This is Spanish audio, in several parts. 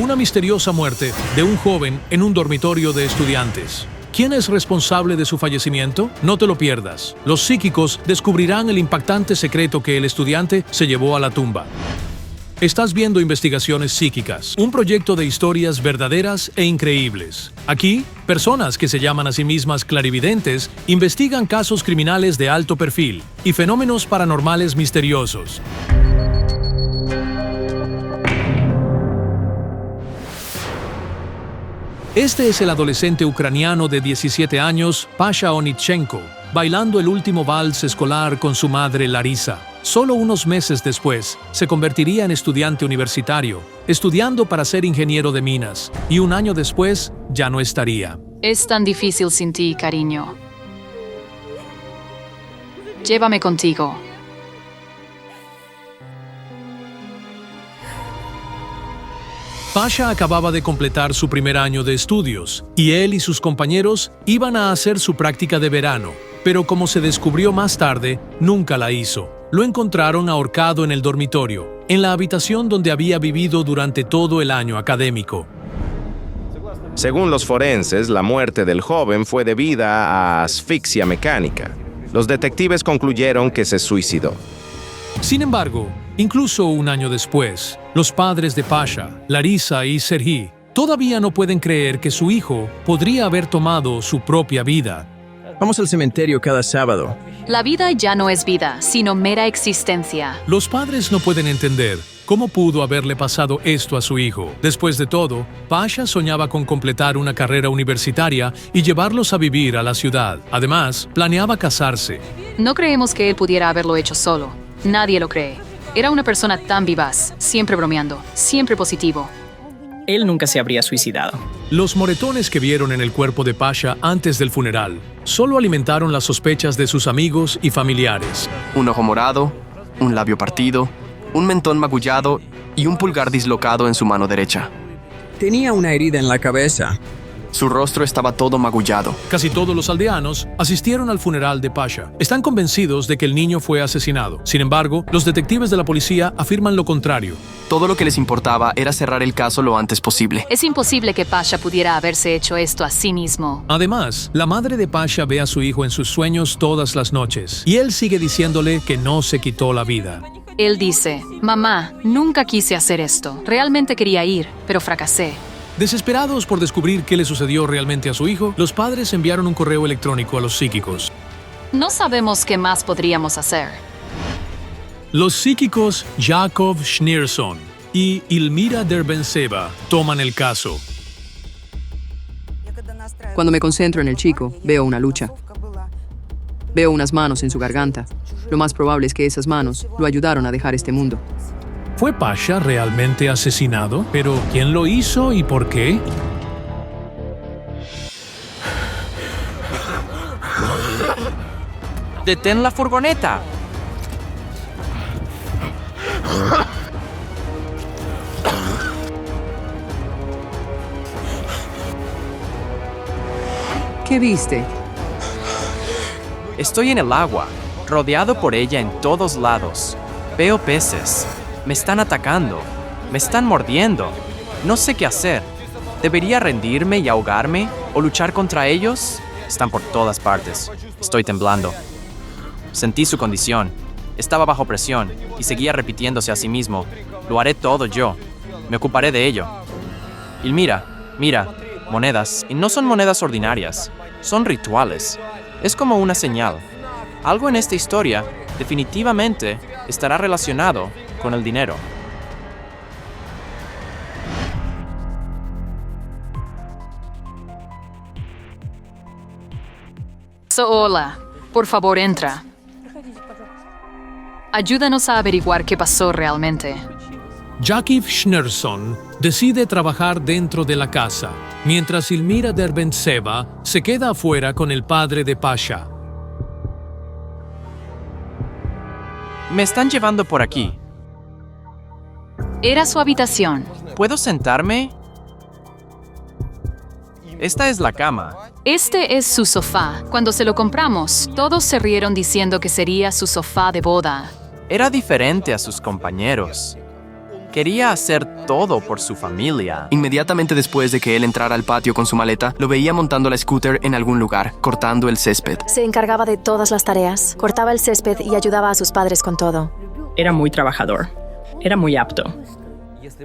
Una misteriosa muerte de un joven en un dormitorio de estudiantes. ¿Quién es responsable de su fallecimiento? No te lo pierdas. Los psíquicos descubrirán el impactante secreto que el estudiante se llevó a la tumba. Estás viendo Investigaciones Psíquicas, un proyecto de historias verdaderas e increíbles. Aquí, personas que se llaman a sí mismas clarividentes investigan casos criminales de alto perfil y fenómenos paranormales misteriosos. Este es el adolescente ucraniano de 17 años, Pasha Onitchenko, bailando el último vals escolar con su madre Larisa. Solo unos meses después, se convertiría en estudiante universitario, estudiando para ser ingeniero de minas, y un año después, ya no estaría. Es tan difícil sin ti, cariño. Llévame contigo. Pasha acababa de completar su primer año de estudios, y él y sus compañeros iban a hacer su práctica de verano, pero como se descubrió más tarde, nunca la hizo. Lo encontraron ahorcado en el dormitorio, en la habitación donde había vivido durante todo el año académico. Según los forenses, la muerte del joven fue debida a asfixia mecánica. Los detectives concluyeron que se suicidó. Sin embargo, incluso un año después, los padres de Pasha, Larisa y Serhii, todavía no pueden creer que su hijo podría haber tomado su propia vida. Vamos al cementerio cada sábado. La vida ya no es vida, sino mera existencia. Los padres no pueden entender cómo pudo haberle pasado esto a su hijo. Después de todo, Pasha soñaba con completar una carrera universitaria y llevarlos a vivir a la ciudad. Además, planeaba casarse. No creemos que él pudiera haberlo hecho solo. Nadie lo cree. Era una persona tan vivaz, siempre bromeando, siempre positivo. Él nunca se habría suicidado. Los moretones que vieron en el cuerpo de Pasha antes del funeral solo alimentaron las sospechas de sus amigos y familiares. Un ojo morado, un labio partido, un mentón magullado y un pulgar dislocado en su mano derecha. Tenía una herida en la cabeza. Su rostro estaba todo magullado. Casi todos los aldeanos asistieron al funeral de Pasha. Están convencidos de que el niño fue asesinado. Sin embargo, los detectives de la policía afirman lo contrario. Todo lo que les importaba era cerrar el caso lo antes posible. Es imposible que Pasha pudiera haberse hecho esto a sí mismo. Además, la madre de Pasha ve a su hijo en sus sueños todas las noches, y él sigue diciéndole que no se quitó la vida. Él dice, mamá, nunca quise hacer esto. Realmente quería ir, pero fracasé. Desesperados por descubrir qué le sucedió realmente a su hijo, los padres enviaron un correo electrónico a los psíquicos. No sabemos qué más podríamos hacer. Los psíquicos Jakov Schneerson y Ilmira Derbentseva toman el caso. Cuando me concentro en el chico, veo una lucha. Veo unas manos en su garganta. Lo más probable es que esas manos lo ayudaron a dejar este mundo. ¿Fue Pasha realmente asesinado? ¿Pero quién lo hizo y por qué? ¡Detén la furgoneta! ¿Qué viste? Estoy en el agua, rodeado por ella en todos lados. Veo peces. Me están atacando. Me están mordiendo. No sé qué hacer. ¿Debería rendirme y ahogarme o luchar contra ellos? Están por todas partes. Estoy temblando. Sentí su condición. Estaba bajo presión y seguía repitiéndose a sí mismo. Lo haré todo yo. Me ocuparé de ello. Y mira, monedas. Y no son monedas ordinarias. Son rituales. Es como una señal. Algo en esta historia definitivamente estará relacionado con el dinero. Hola, por favor entra. Ayúdanos a averiguar qué pasó realmente. Jakov Schneerson decide trabajar dentro de la casa, mientras Ilmira Derbentseva se queda afuera con el padre de Pasha. Me están llevando por aquí. Era su habitación. ¿Puedo sentarme? Esta es la cama. Este es su sofá. Cuando se lo compramos, todos se rieron diciendo que sería su sofá de boda. Era diferente a sus compañeros. Quería hacer todo por su familia. Inmediatamente después de que él entrara al patio con su maleta, lo veía montando la scooter en algún lugar, cortando el césped. Se encargaba de todas las tareas, cortaba el césped y ayudaba a sus padres con todo. Era muy trabajador. Era muy apto.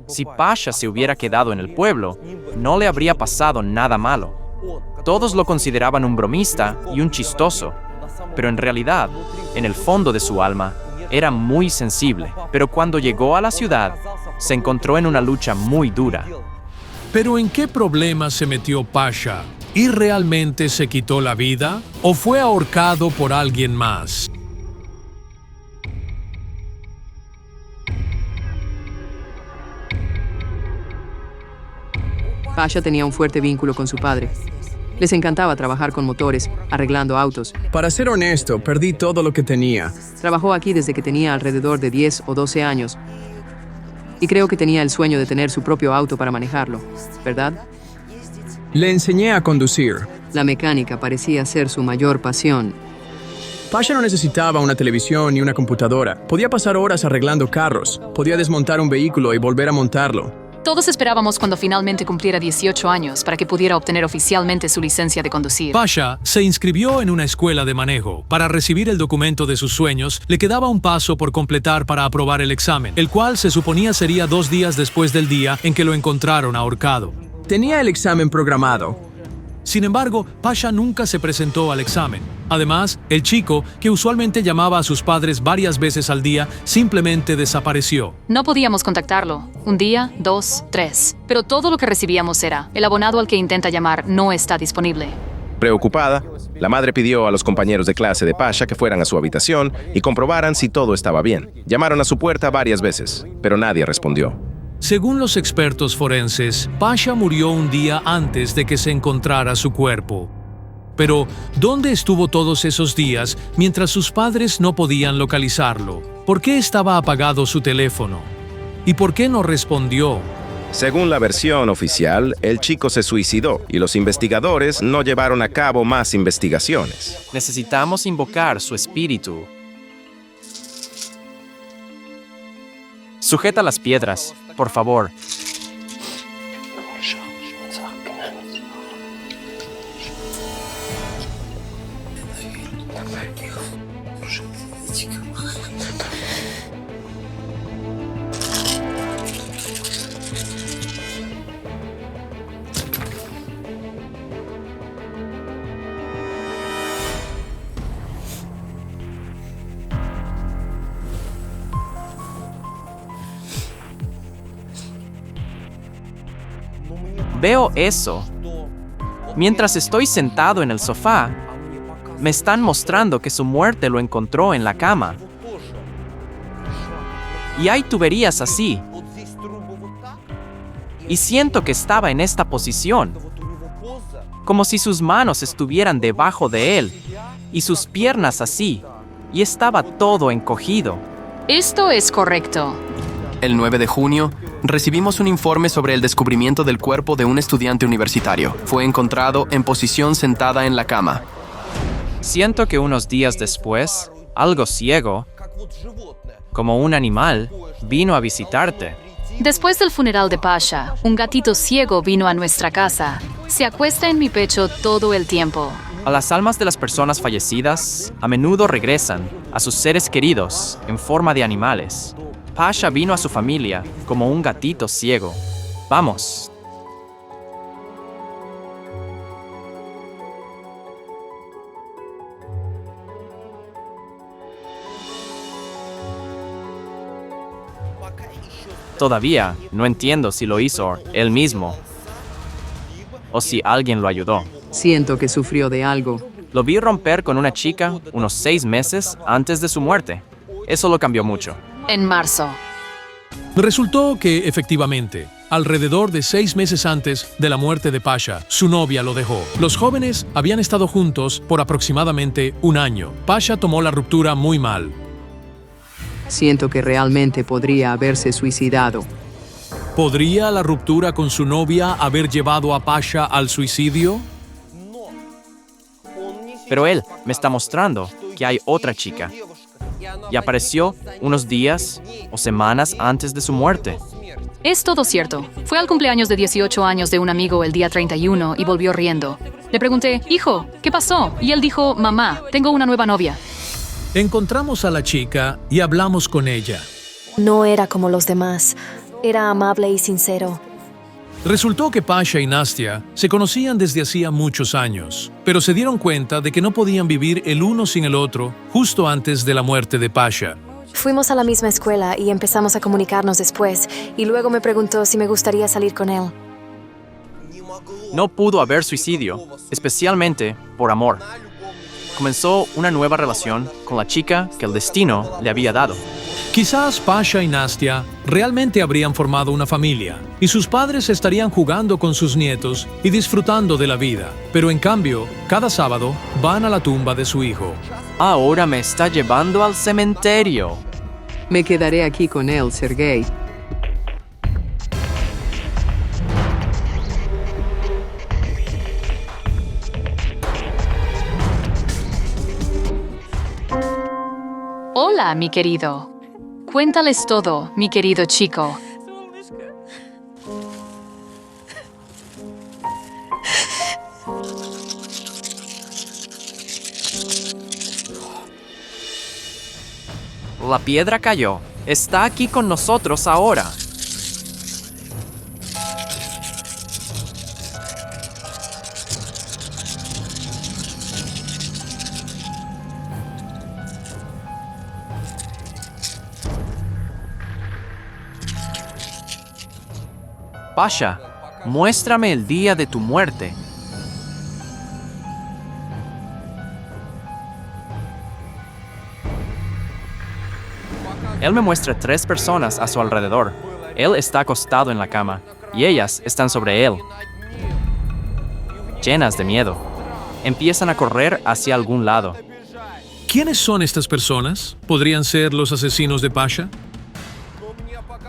Si Pasha se hubiera quedado en el pueblo, no le habría pasado nada malo. Todos lo consideraban un bromista y un chistoso, pero en realidad, en el fondo de su alma, era muy sensible. Pero cuando llegó a la ciudad, se encontró en una lucha muy dura. ¿Pero en qué problema se metió Pasha? ¿Y realmente se quitó la vida? ¿O fue ahorcado por alguien más? Pasha tenía un fuerte vínculo con su padre. Les encantaba trabajar con motores, arreglando autos. Para ser honesto, perdí todo lo que tenía. Trabajó aquí desde que tenía alrededor de 10 o 12 años. Y creo que tenía el sueño de tener su propio auto para manejarlo, ¿verdad? Le enseñé a conducir. La mecánica parecía ser su mayor pasión. Pasha no necesitaba una televisión ni una computadora. Podía pasar horas arreglando carros. Podía desmontar un vehículo y volver a montarlo. Todos esperábamos cuando finalmente cumpliera 18 años para que pudiera obtener oficialmente su licencia de conducir. Pasha se inscribió en una escuela de manejo. Para recibir el documento de sus sueños, le quedaba un paso por completar para aprobar el examen, el cual se suponía sería 2 días después del día en que lo encontraron ahorcado. Tenía el examen programado. Sin embargo, Pasha nunca se presentó al examen. Además, el chico, que usualmente llamaba a sus padres varias veces al día, simplemente desapareció. No podíamos contactarlo. 1 día, 2, 3. Pero todo lo que recibíamos era: el abonado al que intenta llamar no está disponible. Preocupada, la madre pidió a los compañeros de clase de Pasha que fueran a su habitación y comprobaran si todo estaba bien. Llamaron a su puerta varias veces, pero nadie respondió. Según los expertos forenses, Pasha murió un día antes de que se encontrara su cuerpo. Pero, ¿dónde estuvo todos esos días mientras sus padres no podían localizarlo? ¿Por qué estaba apagado su teléfono? ¿Y por qué no respondió? Según la versión oficial, el chico se suicidó y los investigadores no llevaron a cabo más investigaciones. Necesitamos invocar su espíritu. Sujeta las piedras, por favor. Veo eso. Mientras estoy sentado en el sofá, me están mostrando que su muerte lo encontró en la cama. Y hay tuberías así. Y siento que estaba en esta posición, como si sus manos estuvieran debajo de él, y sus piernas así, y estaba todo encogido. Esto es correcto. El 9 de junio, recibimos un informe sobre el descubrimiento del cuerpo de un estudiante universitario. Fue encontrado en posición sentada en la cama. Siento que unos días después, algo ciego, como un animal, vino a visitarte. Después del funeral de Pasha, un gatito ciego vino a nuestra casa. Se acuesta en mi pecho todo el tiempo. A las almas de las personas fallecidas, a menudo regresan a sus seres queridos en forma de animales. Pasha vino a su familia como un gatito ciego. Vamos. Todavía no entiendo si lo hizo él mismo o si alguien lo ayudó. Siento que sufrió de algo. Lo vi romper con una chica unos 6 meses antes de su muerte. Eso lo cambió mucho. En marzo. Resultó que, efectivamente, alrededor de 6 meses antes de la muerte de Pasha, su novia lo dejó. Los jóvenes habían estado juntos por aproximadamente 1 año. Pasha tomó la ruptura muy mal. Siento que realmente podría haberse suicidado. ¿Podría la ruptura con su novia haber llevado a Pasha al suicidio? Pero él me está mostrando que hay otra chica. Y apareció unos días o semanas antes de su muerte. Es todo cierto. Fue al cumpleaños de 18 años de un amigo el día 31 y volvió riendo. Le pregunté, hijo, ¿qué pasó? Y él dijo, mamá, tengo una nueva novia. Encontramos a la chica y hablamos con ella. No era como los demás. Era amable y sincero. Resultó que Pasha y Nastia se conocían desde hacía muchos años, pero se dieron cuenta de que no podían vivir el uno sin el otro justo antes de la muerte de Pasha. Fuimos a la misma escuela y empezamos a comunicarnos después, y luego me preguntó si me gustaría salir con él. No pudo haber suicidio, especialmente por amor. Comenzó una nueva relación con la chica que el destino le había dado. Quizás Pasha y Nastia realmente habrían formado una familia, y sus padres estarían jugando con sus nietos y disfrutando de la vida, pero en cambio, cada sábado van a la tumba de su hijo. Ahora me está llevando al cementerio. Me quedaré aquí con él, Sergei. Hola, mi querido. Cuéntales todo, mi querido chico. La piedra cayó. Está aquí con nosotros ahora. Pasha, muéstrame el día de tu muerte. Él me muestra 3 personas a su alrededor. Él está acostado en la cama y ellas están sobre él, llenas de miedo. Empiezan a correr hacia algún lado. ¿Quiénes son estas personas? ¿Podrían ser los asesinos de Pasha?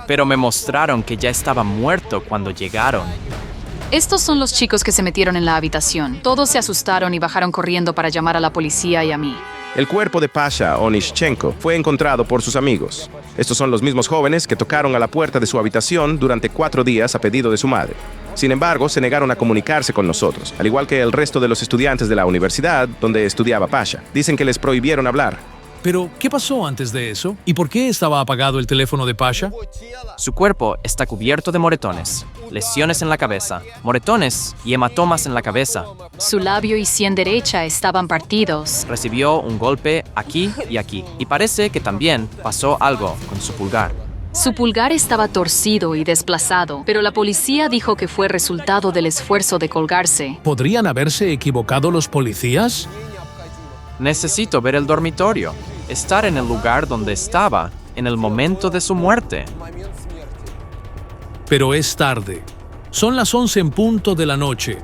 Pero me mostraron que ya estaba muerto cuando llegaron. Estos son los chicos que se metieron en la habitación. Todos se asustaron y bajaron corriendo para llamar a la policía y a mí. El cuerpo de Pasha Onishchenko fue encontrado por sus amigos. Estos son los mismos jóvenes que tocaron a la puerta de su habitación durante 4 días a pedido de su madre. Sin embargo, se negaron a comunicarse con nosotros, al igual que el resto de los estudiantes de la universidad donde estudiaba Pasha. Dicen que les prohibieron hablar. Pero, ¿qué pasó antes de eso? ¿Y por qué estaba apagado el teléfono de Pasha? Su cuerpo está cubierto de moretones, lesiones en la cabeza, moretones y hematomas en la cabeza. Su labio y sien derecha estaban partidos. Recibió un golpe aquí y aquí. Y parece que también pasó algo con su pulgar. Su pulgar estaba torcido y desplazado, pero la policía dijo que fue resultado del esfuerzo de colgarse. ¿Podrían haberse equivocado los policías? Necesito ver el dormitorio. Estar en el lugar donde estaba en el momento de su muerte. Pero es tarde. Son las 11 en punto de la noche.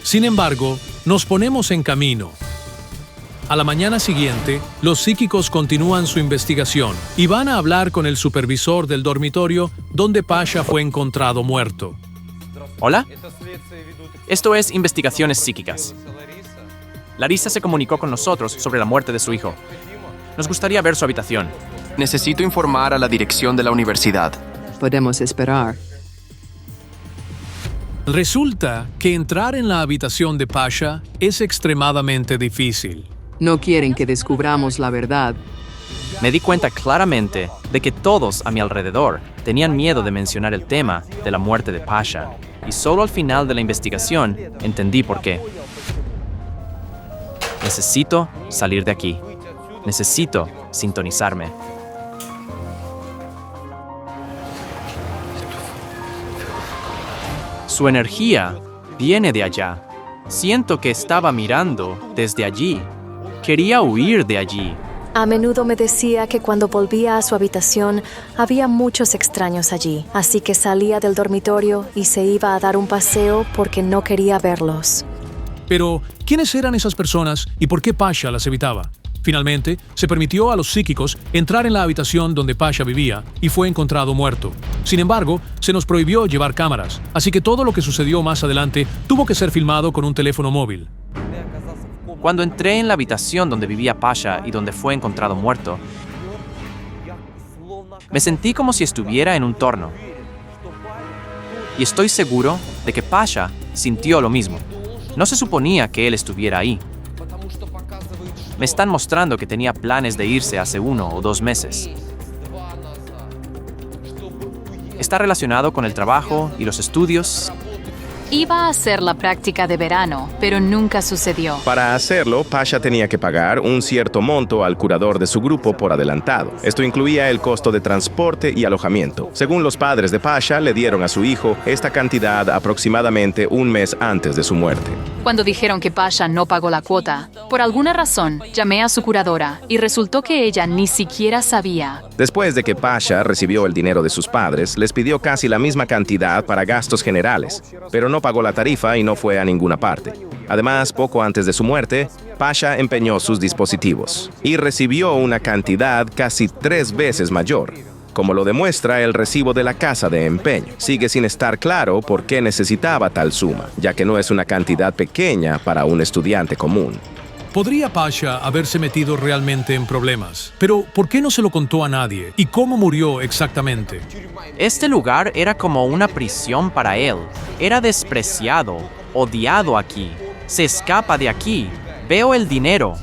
Sin embargo, nos ponemos en camino. A la mañana siguiente, los psíquicos continúan su investigación y van a hablar con el supervisor del dormitorio donde Pasha fue encontrado muerto. ¿Hola? Esto es Investigaciones Psíquicas. Larissa se comunicó con nosotros sobre la muerte de su hijo. Nos gustaría ver su habitación. Necesito informar a la dirección de la universidad. Podemos esperar. Resulta que entrar en la habitación de Pasha es extremadamente difícil. No quieren que descubramos la verdad. Me di cuenta claramente de que todos a mi alrededor tenían miedo de mencionar el tema de la muerte de Pasha. Y solo al final de la investigación entendí por qué. Necesito salir de aquí. Necesito sintonizarme. Su energía viene de allá. Siento que estaba mirando desde allí. Quería huir de allí. A menudo me decía que cuando volvía a su habitación había muchos extraños allí, así que salía del dormitorio y se iba a dar un paseo porque no quería verlos. Pero, ¿quiénes eran esas personas y por qué Pasha las evitaba? Finalmente, se permitió a los psíquicos entrar en la habitación donde Pasha vivía y fue encontrado muerto. Sin embargo, se nos prohibió llevar cámaras, así que todo lo que sucedió más adelante tuvo que ser filmado con un teléfono móvil. Cuando entré en la habitación donde vivía Pasha y donde fue encontrado muerto, Me sentí como si estuviera en un torno. Y estoy seguro de que Pasha sintió lo mismo. No se suponía que él estuviera ahí. Me están mostrando que tenía planes de irse hace 1 o 2 meses. ¿Está relacionado con el trabajo y los estudios? Iba a hacer la práctica de verano, pero nunca sucedió. Para hacerlo, Pasha tenía que pagar un cierto monto al curador de su grupo por adelantado. Esto incluía el costo de transporte y alojamiento. Según los padres de Pasha, le dieron a su hijo esta cantidad aproximadamente un mes antes de su muerte. Cuando dijeron que Pasha no pagó la cuota, por alguna razón llamé a su curadora y resultó que ella ni siquiera sabía. Después de que Pasha recibió el dinero de sus padres, les pidió casi la misma cantidad para gastos generales, pero no pagó la tarifa y no fue a ninguna parte. Además, poco antes de su muerte, Pasha empeñó sus dispositivos y recibió una cantidad casi 3 veces mayor, como lo demuestra el recibo de la casa de empeño. Sigue sin estar claro por qué necesitaba tal suma, ya que no es una cantidad pequeña para un estudiante común. ¿Podría Pasha haberse metido realmente en problemas? Pero, ¿por qué no se lo contó a nadie? ¿Y cómo murió exactamente? Este lugar era como una prisión para él. Era despreciado, odiado aquí. Se escapa de aquí. Veo el dinero.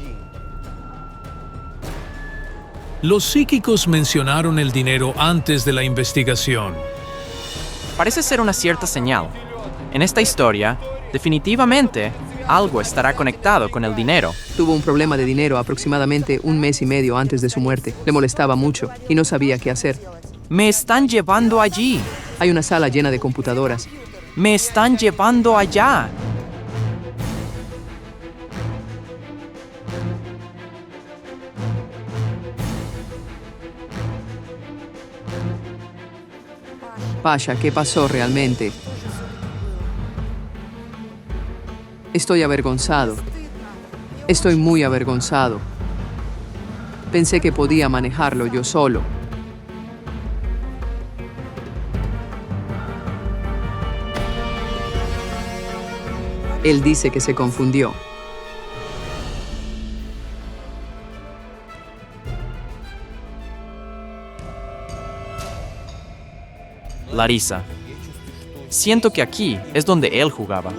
Los psíquicos mencionaron el dinero antes de la investigación. Parece ser una cierta señal. En esta historia, definitivamente, algo estará conectado con el dinero. Tuvo un problema de dinero aproximadamente 1 mes y medio antes de su muerte. Le molestaba mucho y no sabía qué hacer. Me están llevando allí. Hay una sala llena de computadoras. Me están llevando allá. Pasha, ¿qué pasó realmente? Estoy avergonzado. Estoy muy avergonzado. Pensé que podía manejarlo yo solo. Él dice que se confundió. Larissa. Siento que aquí es donde él jugaba.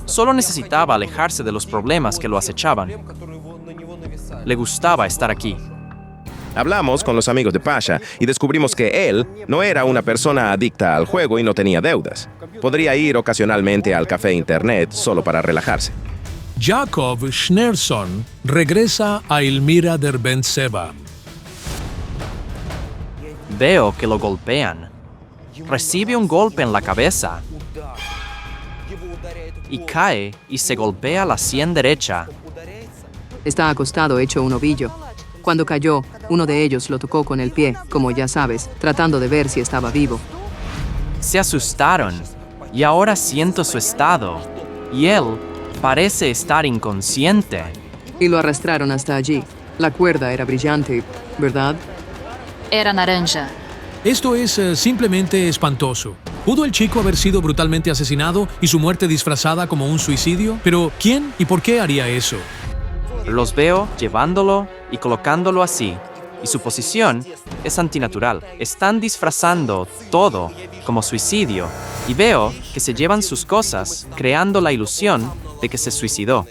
Solo necesitaba alejarse de los problemas que lo acechaban. Le gustaba estar aquí. Hablamos con los amigos de Pasha y descubrimos que él no era una persona adicta al juego y no tenía deudas. Podría ir ocasionalmente al café internet solo para relajarse. Jacob Schneerson regresa a Elmira Derbent-Seba. Veo que lo golpean. Recibe un golpe en la cabeza. Y cae y se golpea la sien derecha. Está acostado hecho un ovillo. Cuando cayó, uno de ellos lo tocó con el pie, como ya sabes, tratando de ver si estaba vivo. Se asustaron y ahora siento su estado. Y él parece estar inconsciente. Y lo arrastraron hasta allí. La cuerda era brillante, ¿verdad? Era naranja. Esto es simplemente espantoso. ¿Pudo el chico haber sido brutalmente asesinado y su muerte disfrazada como un suicidio? Pero, ¿quién y por qué haría eso? Los veo llevándolo y colocándolo así, y su posición es antinatural. Están disfrazando todo como suicidio, y veo que se llevan sus cosas, creando la ilusión de que se suicidó.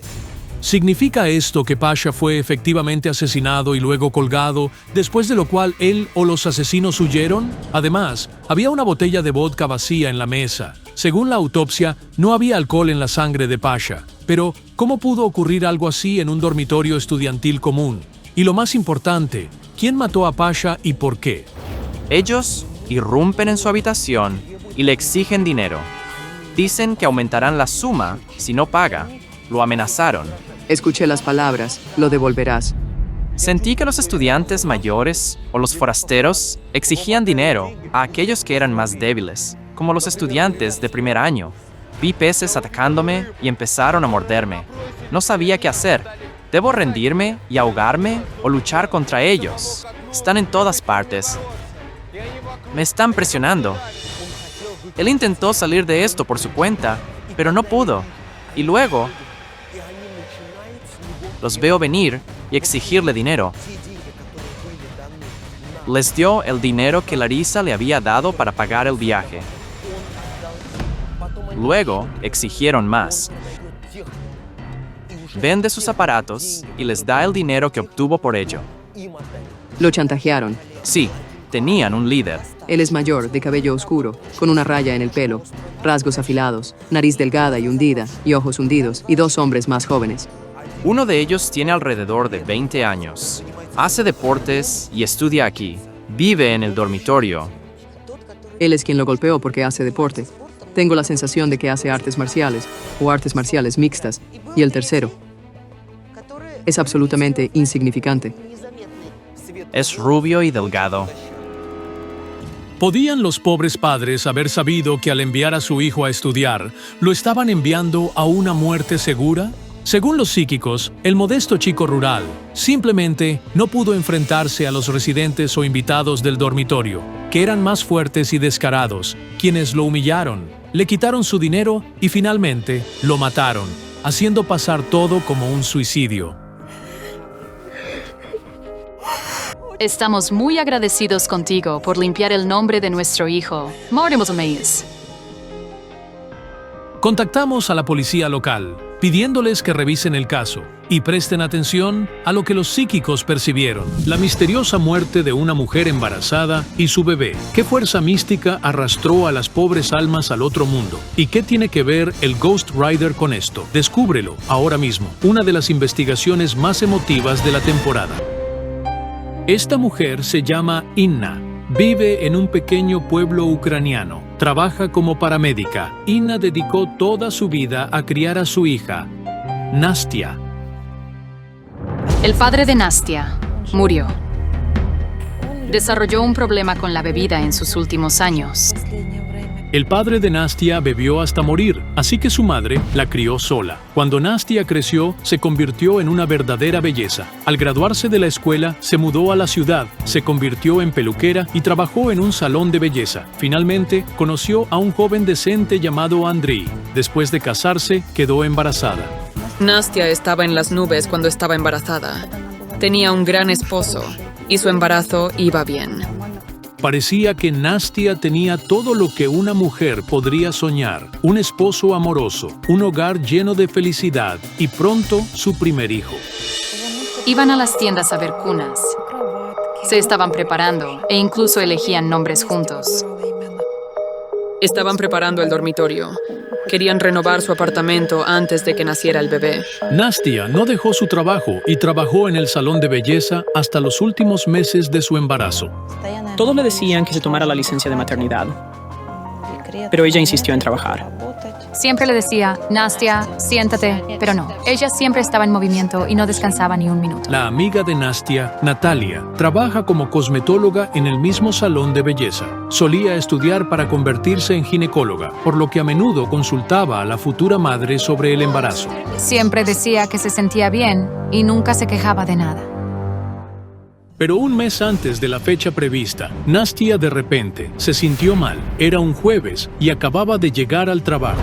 ¿Significa esto que Pasha fue efectivamente asesinado y luego colgado, después de lo cual él o los asesinos huyeron? Además, había una botella de vodka vacía en la mesa. Según la autopsia, no había alcohol en la sangre de Pasha. Pero, ¿cómo pudo ocurrir algo así en un dormitorio estudiantil común? Y lo más importante, ¿quién mató a Pasha y por qué? Ellos irrumpen en su habitación y le exigen dinero. Dicen que aumentarán la suma si no paga. Lo amenazaron. Escuché las palabras, lo devolverás. Sentí que los estudiantes mayores o los forasteros exigían dinero a aquellos que eran más débiles, como los estudiantes de primer año. Vi peces atacándome y empezaron a morderme. No sabía qué hacer. ¿Debo rendirme y ahogarme o luchar contra ellos? Están en todas partes. Me están presionando. Él intentó salir de esto por su cuenta, pero no pudo. Y luego los veo venir y exigirle dinero. Les dio el dinero que Larissa le había dado para pagar el viaje. Luego, exigieron más. Vende sus aparatos y les da el dinero que obtuvo por ello. Lo chantajearon. Sí, tenían un líder. Él es mayor, de cabello oscuro, con una raya en el pelo, rasgos afilados, nariz delgada y hundida, y ojos hundidos, y 2 hombres más jóvenes. Uno de ellos tiene alrededor de 20 años. Hace deportes y estudia aquí. Vive en el dormitorio. Él es quien lo golpeó porque hace deporte. Tengo la sensación de que hace artes marciales, o artes marciales mixtas. Y el tercero es absolutamente insignificante. Es rubio y delgado. ¿Podían los pobres padres haber sabido que al enviar a su hijo a estudiar, lo estaban enviando a una muerte segura? Según los psíquicos, el modesto chico rural simplemente no pudo enfrentarse a los residentes o invitados del dormitorio, que eran más fuertes y descarados, quienes lo humillaron, le quitaron su dinero y finalmente lo mataron, haciendo pasar todo como un suicidio. Estamos muy agradecidos contigo por limpiar el nombre de nuestro hijo. Mortimer Mays. Contactamos a la policía local, pidiéndoles que revisen el caso y presten atención a lo que los psíquicos percibieron: la misteriosa muerte de una mujer embarazada y su bebé. ¿Qué fuerza mística arrastró a las pobres almas al otro mundo? ¿Y qué tiene que ver el Ghost Rider con esto? Descúbrelo ahora mismo, una de las investigaciones más emotivas de la temporada. Esta mujer se llama Inna. Vive en un pequeño pueblo ucraniano. Trabaja como paramédica. Inna dedicó toda su vida a criar a su hija, Nastia. El padre de Nastia murió. Desarrolló un problema con la bebida en sus últimos años. El padre de Nastia bebió hasta morir, así que su madre la crió sola. Cuando Nastia creció, se convirtió en una verdadera belleza. Al graduarse de la escuela, se mudó a la ciudad, se convirtió en peluquera y trabajó en un salón de belleza. Finalmente, conoció a un joven decente llamado Andriy. Después de casarse, quedó embarazada. Nastia estaba en las nubes cuando estaba embarazada. Tenía un gran esposo y su embarazo iba bien. Parecía que Nastia tenía todo lo que una mujer podría soñar: un esposo amoroso, un hogar lleno de felicidad y pronto su primer hijo. Iban a las tiendas a ver cunas. Se estaban preparando e incluso elegían nombres juntos. Estaban preparando el dormitorio. Querían renovar su apartamento antes de que naciera el bebé. Nastia no dejó su trabajo y trabajó en el salón de belleza hasta los últimos meses de su embarazo. Todos le decían que se tomara la licencia de maternidad, pero ella insistió en trabajar. Siempre le decía: Nastia, siéntate, pero no. Ella siempre estaba en movimiento y no descansaba ni un minuto. La amiga de Nastia, Natalia, trabaja como cosmetóloga en el mismo salón de belleza. Solía estudiar para convertirse en ginecóloga, por lo que a menudo consultaba a la futura madre sobre el embarazo. Siempre decía que se sentía bien y nunca se quejaba de nada. Pero un mes antes de la fecha prevista, Nastia de repente se sintió mal. Era un jueves y acababa de llegar al trabajo.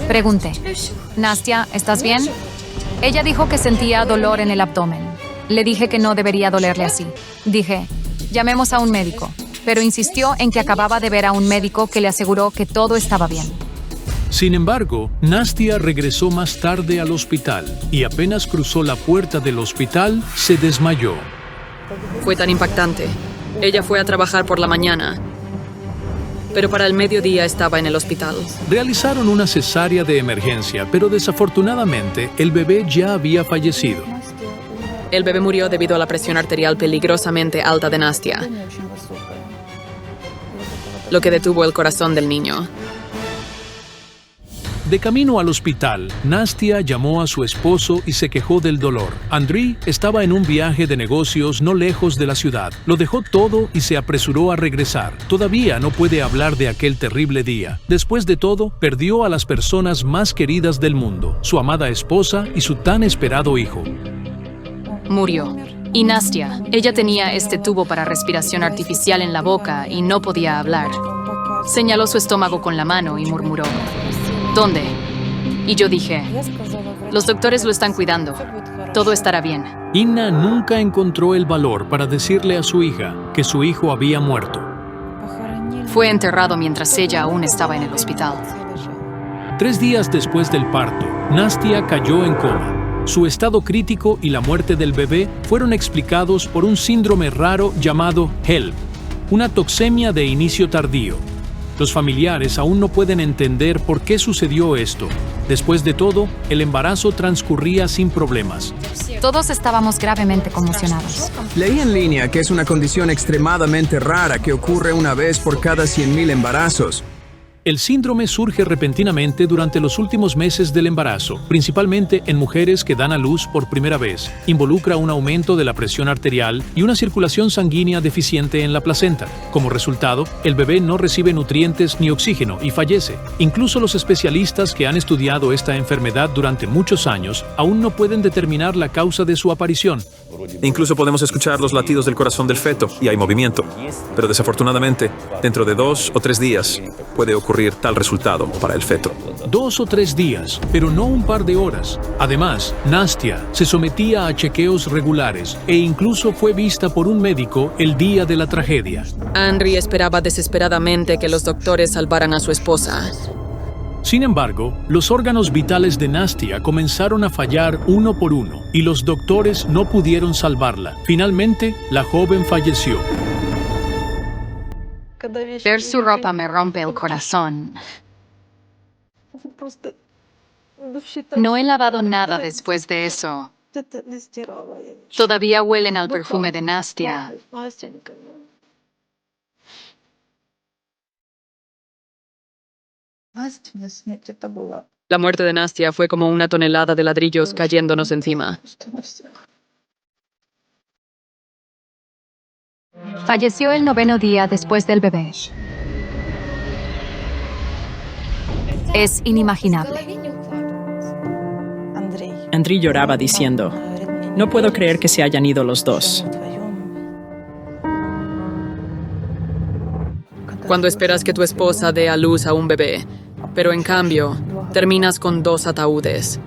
Pregunté: Nastia, ¿estás bien? Ella dijo que sentía dolor en el abdomen. Le dije que no debería dolerle así. Dije: llamemos a un médico. Pero insistió en que acababa de ver a un médico que le aseguró que todo estaba bien. Sin embargo, Nastia regresó más tarde al hospital y apenas cruzó la puerta del hospital, se desmayó. Fue tan impactante. Ella fue a trabajar por la mañana, pero para el mediodía estaba en el hospital. Realizaron una cesárea de emergencia, pero desafortunadamente el bebé ya había fallecido. El bebé murió debido a la presión arterial peligrosamente alta de Nastia, lo que detuvo el corazón del niño. De camino al hospital, Nastia llamó a su esposo y se quejó del dolor. Andriy estaba en un viaje de negocios no lejos de la ciudad. Lo dejó todo y se apresuró a regresar. Todavía no puede hablar de aquel terrible día. Después de todo, perdió a las personas más queridas del mundo: su amada esposa y su tan esperado hijo. Murió. Y Nastia, ella tenía este tubo para respiración artificial en la boca y no podía hablar. Señaló su estómago con la mano y murmuró: ¿dónde? Y yo dije: los doctores lo están cuidando. Todo estará bien. Inna nunca encontró el valor para decirle a su hija que su hijo había muerto. Fue enterrado mientras ella aún estaba en el hospital. 3 días después del parto, Nastia cayó en coma. Su estado crítico y la muerte del bebé fueron explicados por un síndrome raro llamado HELP, una toxemia de inicio tardío. Los familiares aún no pueden entender por qué sucedió esto. Después de todo, el embarazo transcurría sin problemas. Todos estábamos gravemente conmocionados. Leí en línea que es una condición extremadamente rara que ocurre una vez por cada 100.000 embarazos. El síndrome surge repentinamente durante los últimos meses del embarazo, principalmente en mujeres que dan a luz por primera vez. Involucra un aumento de la presión arterial y una circulación sanguínea deficiente en la placenta. Como resultado, el bebé no recibe nutrientes ni oxígeno y fallece. Incluso los especialistas que han estudiado esta enfermedad durante muchos años aún no pueden determinar la causa de su aparición. Incluso podemos escuchar los latidos del corazón del feto y hay movimiento. Pero desafortunadamente, dentro de 2 o 3 días puede ocurrir tal resultado para el feto. 2 o 3 días, pero no un par de horas. Además, Nastia se sometía a chequeos regulares e incluso fue vista por un médico el día de la tragedia. Henry esperaba desesperadamente que los doctores salvaran a su esposa. Sin embargo, los órganos vitales de Nastia comenzaron a fallar uno por uno y los doctores no pudieron salvarla. Finalmente, la joven falleció. Ver su ropa me rompe el corazón. No he lavado nada después de eso. Todavía huelen al perfume de Nastia. La muerte de Nastia fue como una tonelada de ladrillos cayéndonos encima. Falleció el 9º día después del bebé. Es inimaginable. Andriy lloraba diciendo, no puedo creer que se hayan ido los dos. Cuando esperas que tu esposa dé a luz a un bebé, pero en cambio, terminas con 2 ataúdes.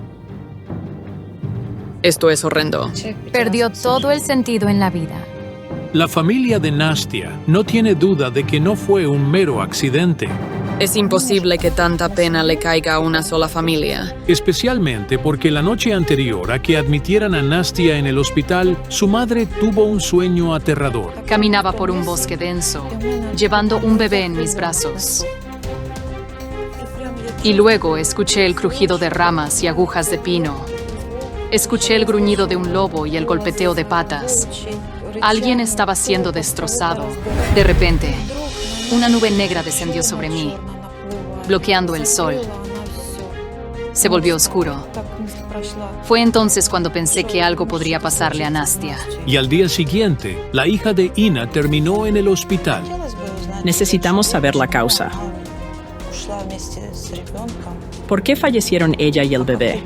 Esto es horrendo. Perdió todo el sentido en la vida. La familia de Nastia no tiene duda de que no fue un mero accidente. Es imposible que tanta pena le caiga a una sola familia. Especialmente porque la noche anterior a que admitieran a Nastia en el hospital, su madre tuvo un sueño aterrador. Caminaba por un bosque denso, llevando un bebé en mis brazos. Y luego escuché el crujido de ramas y agujas de pino. Escuché el gruñido de un lobo y el golpeteo de patas. Alguien estaba siendo destrozado. De repente, una nube negra descendió sobre mí, bloqueando el sol. Se volvió oscuro. Fue entonces cuando pensé que algo podría pasarle a Nastia. Y al día siguiente, la hija de Inna terminó en el hospital. Necesitamos saber la causa. ¿Por qué fallecieron ella y el bebé?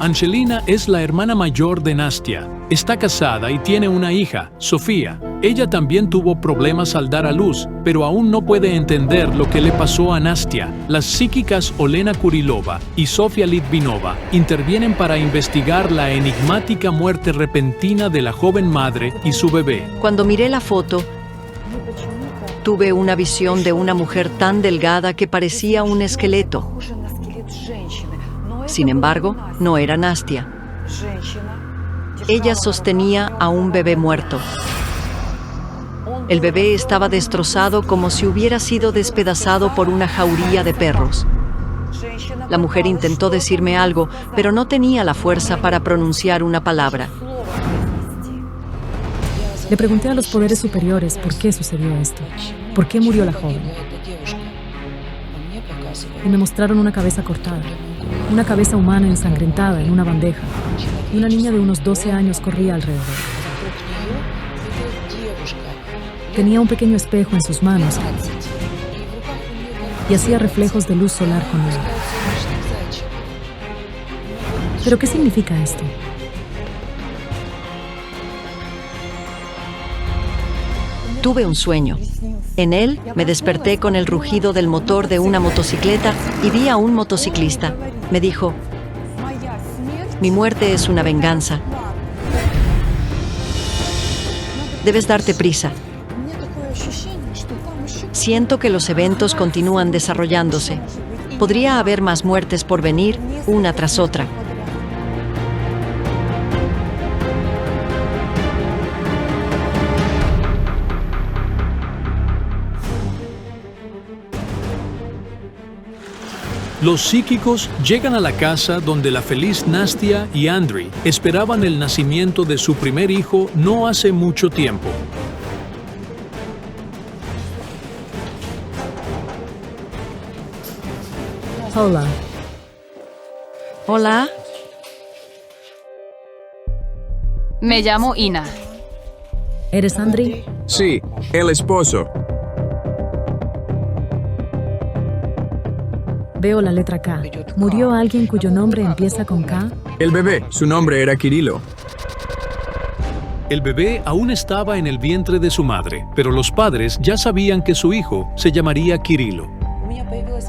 Angelina es la hermana mayor de Nastia. Está casada y tiene una hija, Sofía. Ella también tuvo problemas al dar a luz, pero aún no puede entender lo que le pasó a Nastia. Las psíquicas Olena Kurilova y Sofía Litvinova intervienen para investigar la enigmática muerte repentina de la joven madre y su bebé. Cuando miré la foto, tuve una visión de una mujer tan delgada que parecía un esqueleto. Sin embargo, no era Nastia. Ella sostenía a un bebé muerto. El bebé estaba destrozado como si hubiera sido despedazado por una jauría de perros. La mujer intentó decirme algo, pero no tenía la fuerza para pronunciar una palabra. Le pregunté a los poderes superiores por qué sucedió esto, por qué murió la joven. Y me mostraron una cabeza cortada, una cabeza humana ensangrentada en una bandeja, y una niña de unos 12 años corría alrededor. Tenía un pequeño espejo en sus manos y hacía reflejos de luz solar con él. ¿Pero qué significa esto? Tuve un sueño. En él me desperté con el rugido del motor de una motocicleta y vi a un motociclista. Me dijo, Mi muerte es una venganza. Debes darte prisa. Siento que los eventos continúan desarrollándose. Podría haber más muertes por venir, una tras otra. Los psíquicos llegan a la casa donde la feliz Nastia y Andriy esperaban el nacimiento de su primer hijo no hace mucho tiempo. Hola. Hola. Me llamo Ina. ¿Eres Andriy? Sí, el esposo. Veo la letra K. ¿Murió alguien cuyo nombre empieza con K? El bebé, su nombre era Kirilo. El bebé aún estaba en el vientre de su madre, pero los padres ya sabían que su hijo se llamaría Kirilo.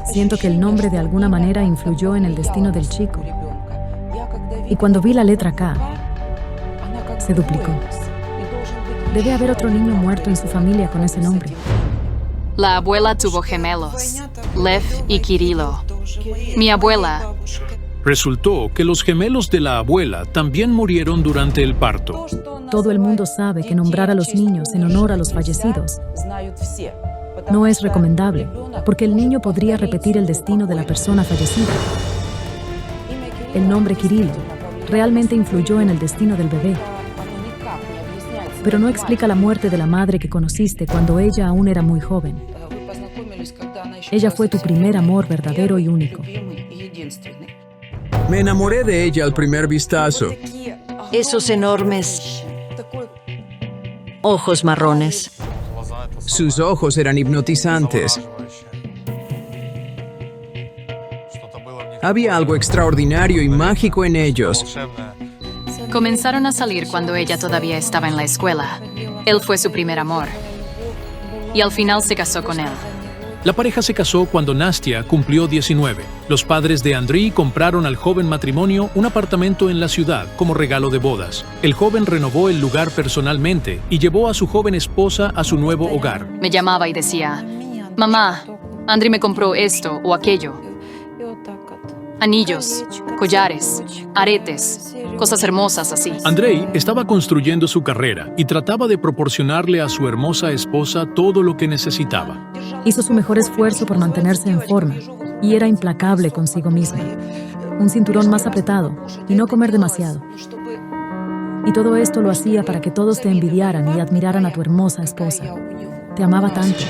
Siento que el nombre de alguna manera influyó en el destino del chico. Y cuando vi la letra K, se duplicó. Debe haber otro niño muerto en su familia con ese nombre. La abuela tuvo gemelos, Lev y Kirilo. Mi abuela... Resultó que los gemelos de la abuela también murieron durante el parto. Todo el mundo sabe que nombrar a los niños en honor a los fallecidos no es recomendable, porque el niño podría repetir el destino de la persona fallecida. El nombre Kirilo realmente influyó en el destino del bebé, pero no explica la muerte de la madre que conociste cuando ella aún era muy joven. Ella fue tu primer amor verdadero y único. Me enamoré de ella al primer vistazo. Esos enormes ojos marrones. Sus ojos eran hipnotizantes. Había algo extraordinario y mágico en ellos. Comenzaron a salir cuando ella todavía estaba en la escuela. Él fue su primer amor. Y al final se casó con él. La pareja se casó cuando Nastia cumplió 19. Los padres de Andriy compraron al joven matrimonio un apartamento en la ciudad como regalo de bodas. El joven renovó el lugar personalmente y llevó a su joven esposa a su nuevo hogar. Me llamaba y decía, mamá, Andriy me compró esto o aquello. Anillos, collares, aretes, cosas hermosas así. Andriy estaba construyendo su carrera y trataba de proporcionarle a su hermosa esposa todo lo que necesitaba. Hizo su mejor esfuerzo por mantenerse en forma y era implacable consigo misma. Un cinturón más apretado y no comer demasiado. Y todo esto lo hacía para que todos te envidiaran y admiraran a tu hermosa esposa. Te amaba tanto.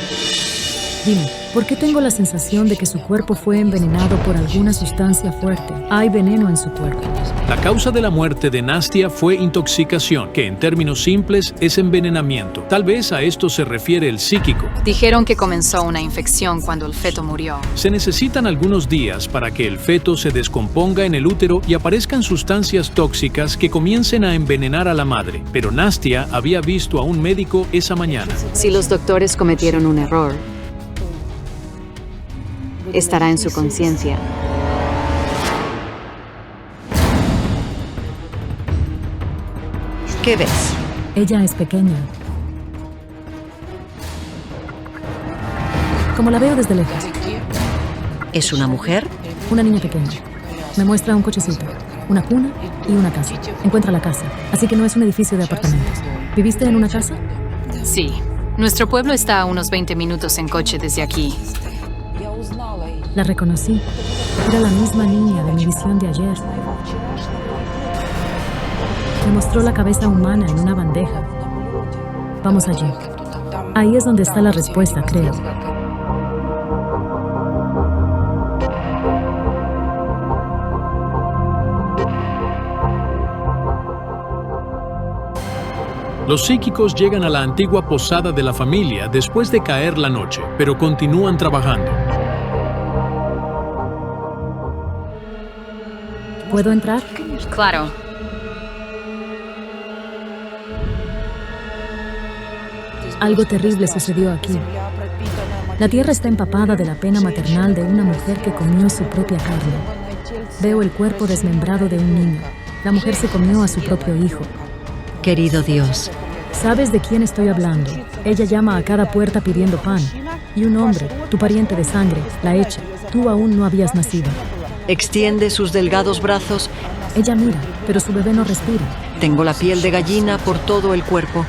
Dime, ¿por qué tengo la sensación de que su cuerpo fue envenenado por alguna sustancia fuerte? Hay veneno en su cuerpo. La causa de la muerte de Nastia fue intoxicación, que en términos simples es envenenamiento. Tal vez a esto se refiere el psíquico. Dijeron que comenzó una infección cuando el feto murió. Se necesitan algunos días para que el feto se descomponga en el útero y aparezcan sustancias tóxicas que comiencen a envenenar a la madre. Pero Nastia había visto a un médico esa mañana. Si los doctores cometieron un error, estará en su conciencia. ¿Qué ves? Ella es pequeña. Como la veo desde lejos. ¿Es una mujer? Una niña pequeña. Me muestra un cochecito, una cuna y una casa. Encuentra la casa, así que no es un edificio de apartamentos. ¿Viviste en una casa? Sí. Nuestro pueblo está a unos 20 minutos en coche desde aquí. La reconocí. Era la misma niña de mi visión de ayer. Me mostró la cabeza humana en una bandeja. Vamos allí. Ahí es donde está la respuesta, creo. Los psíquicos llegan a la antigua posada de la familia después de caer la noche, pero continúan trabajando. ¿Puedo entrar? Claro. Algo terrible sucedió aquí. La tierra está empapada de la pena maternal de una mujer que comió su propia carne. Veo el cuerpo desmembrado de un niño. La mujer se comió a su propio hijo. Querido Dios. ¿Sabes de quién estoy hablando? Ella llama a cada puerta pidiendo pan. Y un hombre, tu pariente de sangre, la echa. Tú aún no habías nacido. Extiende sus delgados brazos. Ella mira, pero su bebé no respira. Tengo la piel de gallina por todo el cuerpo.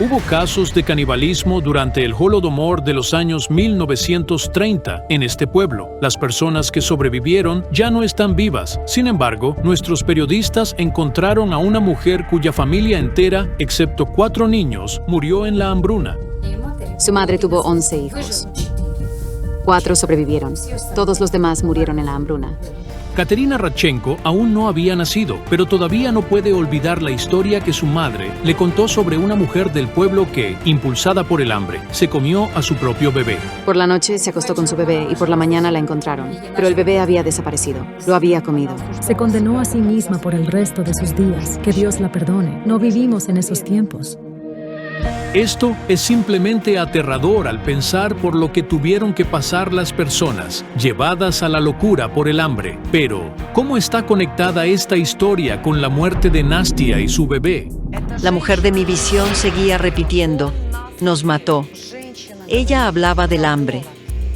Hubo casos de canibalismo durante el Holodomor de los años 1930 en este pueblo. Las personas que sobrevivieron ya no están vivas. Sin embargo, nuestros periodistas encontraron a una mujer cuya familia entera, excepto 4 niños, murió en la hambruna. Su madre tuvo 11 hijos. 4 sobrevivieron. Todos los demás murieron en la hambruna. Katerina Radchenko aún no había nacido, pero todavía no puede olvidar la historia que su madre le contó sobre una mujer del pueblo que, impulsada por el hambre, se comió a su propio bebé. Por la noche se acostó con su bebé y por la mañana la encontraron. Pero el bebé había desaparecido. Lo había comido. Se condenó a sí misma por el resto de sus días. Que Dios la perdone. No vivimos en esos tiempos. Esto es simplemente aterrador al pensar por lo que tuvieron que pasar las personas, llevadas a la locura por el hambre. Pero, ¿cómo está conectada esta historia con la muerte de Nastia y su bebé? La mujer de mi visión seguía repitiendo, nos mató. Ella hablaba del hambre.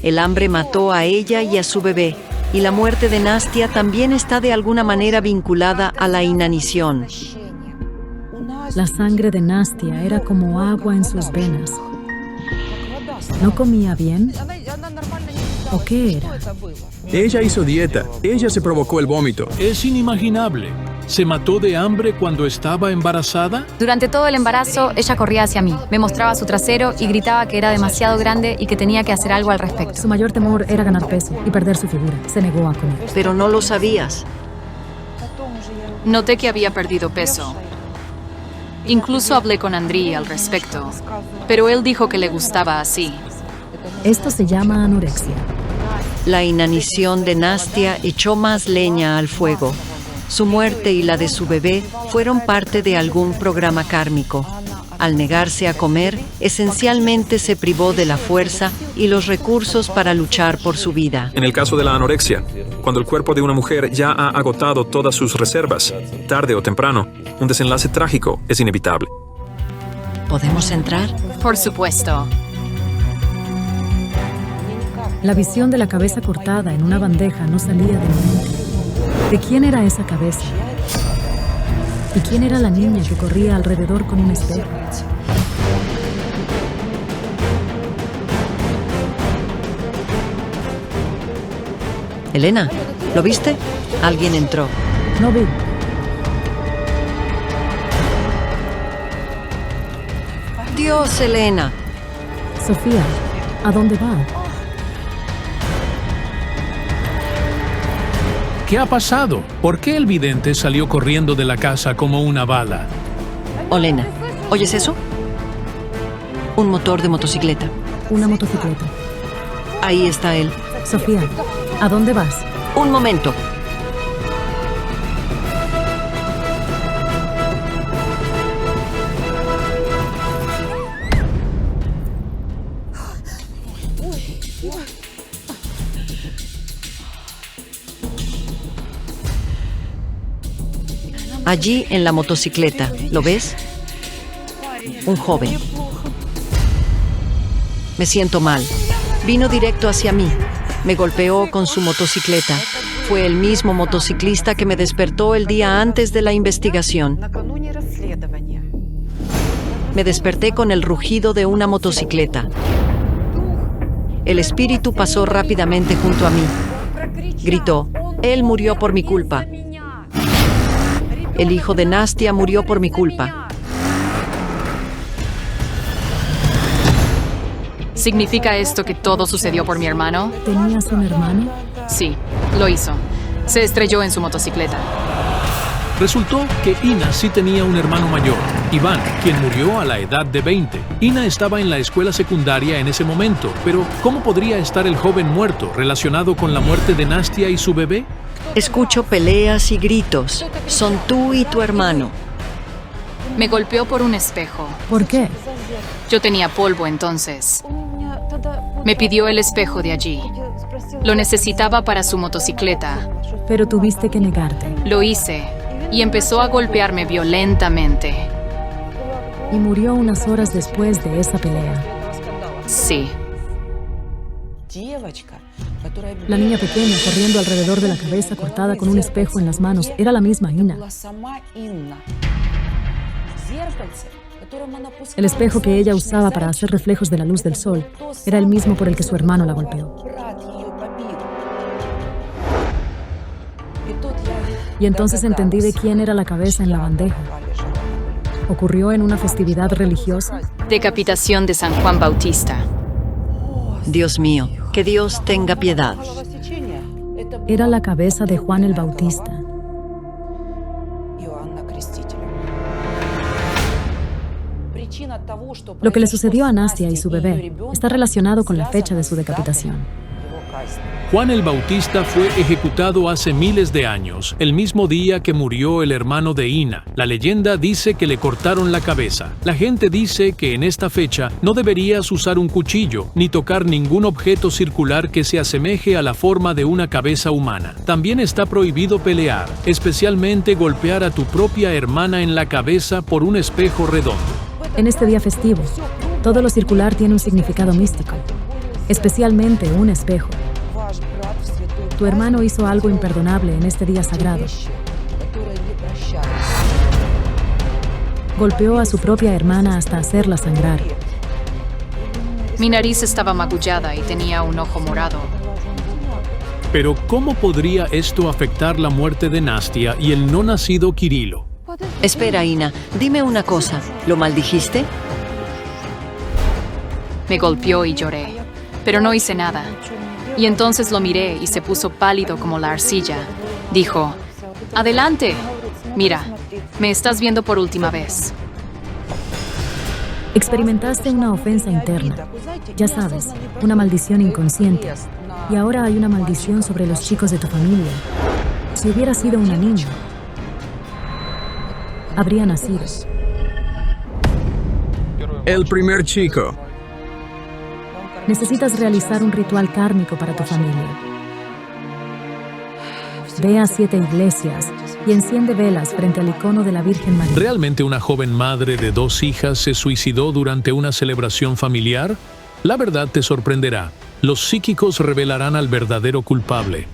El hambre mató a ella y a su bebé. Y la muerte de Nastia también está de alguna manera vinculada a la inanición. La sangre de Nastia era como agua en sus venas. ¿No comía bien? ¿O qué era? Ella hizo dieta. Ella se provocó el vómito. Es inimaginable. ¿Se mató de hambre cuando estaba embarazada? Durante todo el embarazo, ella corría hacia mí, me mostraba su trasero y gritaba que era demasiado grande y que tenía que hacer algo al respecto. Su mayor temor era ganar peso y perder su figura. Se negó a comer. Pero no lo sabías. Noté que había perdido peso. Incluso hablé con Andriy al respecto, pero él dijo que le gustaba así. Esto se llama anorexia. La inanición de Nastia echó más leña al fuego. Su muerte y la de su bebé fueron parte de algún programa kármico. Al negarse a comer, esencialmente se privó de la fuerza y los recursos para luchar por su vida. En el caso de la anorexia, cuando el cuerpo de una mujer ya ha agotado todas sus reservas, tarde o temprano, un desenlace trágico es inevitable. ¿Podemos entrar? Por supuesto. La visión de la cabeza cortada en una bandeja no salía de mi mente. ¿De quién era esa cabeza? ¿Y quién era la niña que corría alrededor con un espejo? Elena, ¿lo viste? Alguien entró. No vi. Dios, Elena. Sofía, ¿a dónde va? ¿Qué ha pasado? ¿Por qué el vidente salió corriendo de la casa como una bala? Olena, ¿oyes eso? Un motor de motocicleta. Una motocicleta. Ahí está él. Sofía, ¿a dónde vas? Un momento. Allí en la motocicleta, ¿lo ves? Un joven. Me siento mal. Vino directo hacia mí. Me golpeó con su motocicleta. Fue el mismo motociclista que me despertó el día antes de la investigación. Me desperté con el rugido de una motocicleta. El espíritu pasó rápidamente junto a mí. Gritó, él murió por mi culpa. El hijo de Nastia murió por mi culpa. ¿Significa esto que todo sucedió por mi hermano? ¿Tenías un hermano? Sí, lo hizo. Se estrelló en su motocicleta. Resultó que Ina sí tenía un hermano mayor, Iván, quien murió a la edad de 20. Ina estaba en la escuela secundaria en ese momento, pero ¿cómo podría estar el joven muerto relacionado con la muerte de Nastia y su bebé? Escucho peleas y gritos. Son tú y tu hermano. Me golpeó por un espejo. ¿Por qué? Yo tenía polvo entonces. Me pidió el espejo de allí. Lo necesitaba para su motocicleta. Pero tuviste que negarte. Lo hice, y empezó a golpearme violentamente. Y murió unas horas después de esa pelea. Sí. La niña pequeña corriendo alrededor de la cabeza cortada con un espejo en las manos era la misma Inna. El espejo que ella usaba para hacer reflejos de la luz del sol era el mismo por el que su hermano la golpeó. Y entonces entendí de quién era la cabeza en la bandeja. ¿Ocurrió en una festividad religiosa? Decapitación de San Juan Bautista. Dios mío, que Dios tenga piedad. Era la cabeza de Juan el Bautista. Lo que le sucedió a Nastia y su bebé está relacionado con la fecha de su decapitación. Juan el Bautista fue ejecutado hace miles de años, el mismo día que murió el hermano de Inna. La leyenda dice que le cortaron la cabeza. La gente dice que en esta fecha no deberías usar un cuchillo, ni tocar ningún objeto circular que se asemeje a la forma de una cabeza humana. También está prohibido pelear, especialmente golpear a tu propia hermana en la cabeza por un espejo redondo. En este día festivo, todo lo circular tiene un significado místico, especialmente un espejo. Tu hermano hizo algo imperdonable en este día sagrado. Golpeó a su propia hermana hasta hacerla sangrar. Mi nariz estaba magullada y tenía un ojo morado. Pero ¿cómo podría esto afectar la muerte de Nastia y el no nacido Kirilo? Espera, Inna, dime una cosa. ¿Lo maldijiste? Me golpeó y lloré, pero no hice nada. Y entonces lo miré y se puso pálido como la arcilla. Dijo, «Adelante. Mira, me estás viendo por última vez». Experimentaste una ofensa interna. Ya sabes, una maldición inconsciente. Y ahora hay una maldición sobre los chicos de tu familia. Si hubiera sido una niña, habría nacido. El primer chico. Necesitas realizar un ritual kármico para tu familia. Ve a 7 iglesias y enciende velas frente al icono de la Virgen María. ¿Realmente una joven madre de 2 hijas se suicidó durante una celebración familiar? La verdad te sorprenderá. Los psíquicos revelarán al verdadero culpable.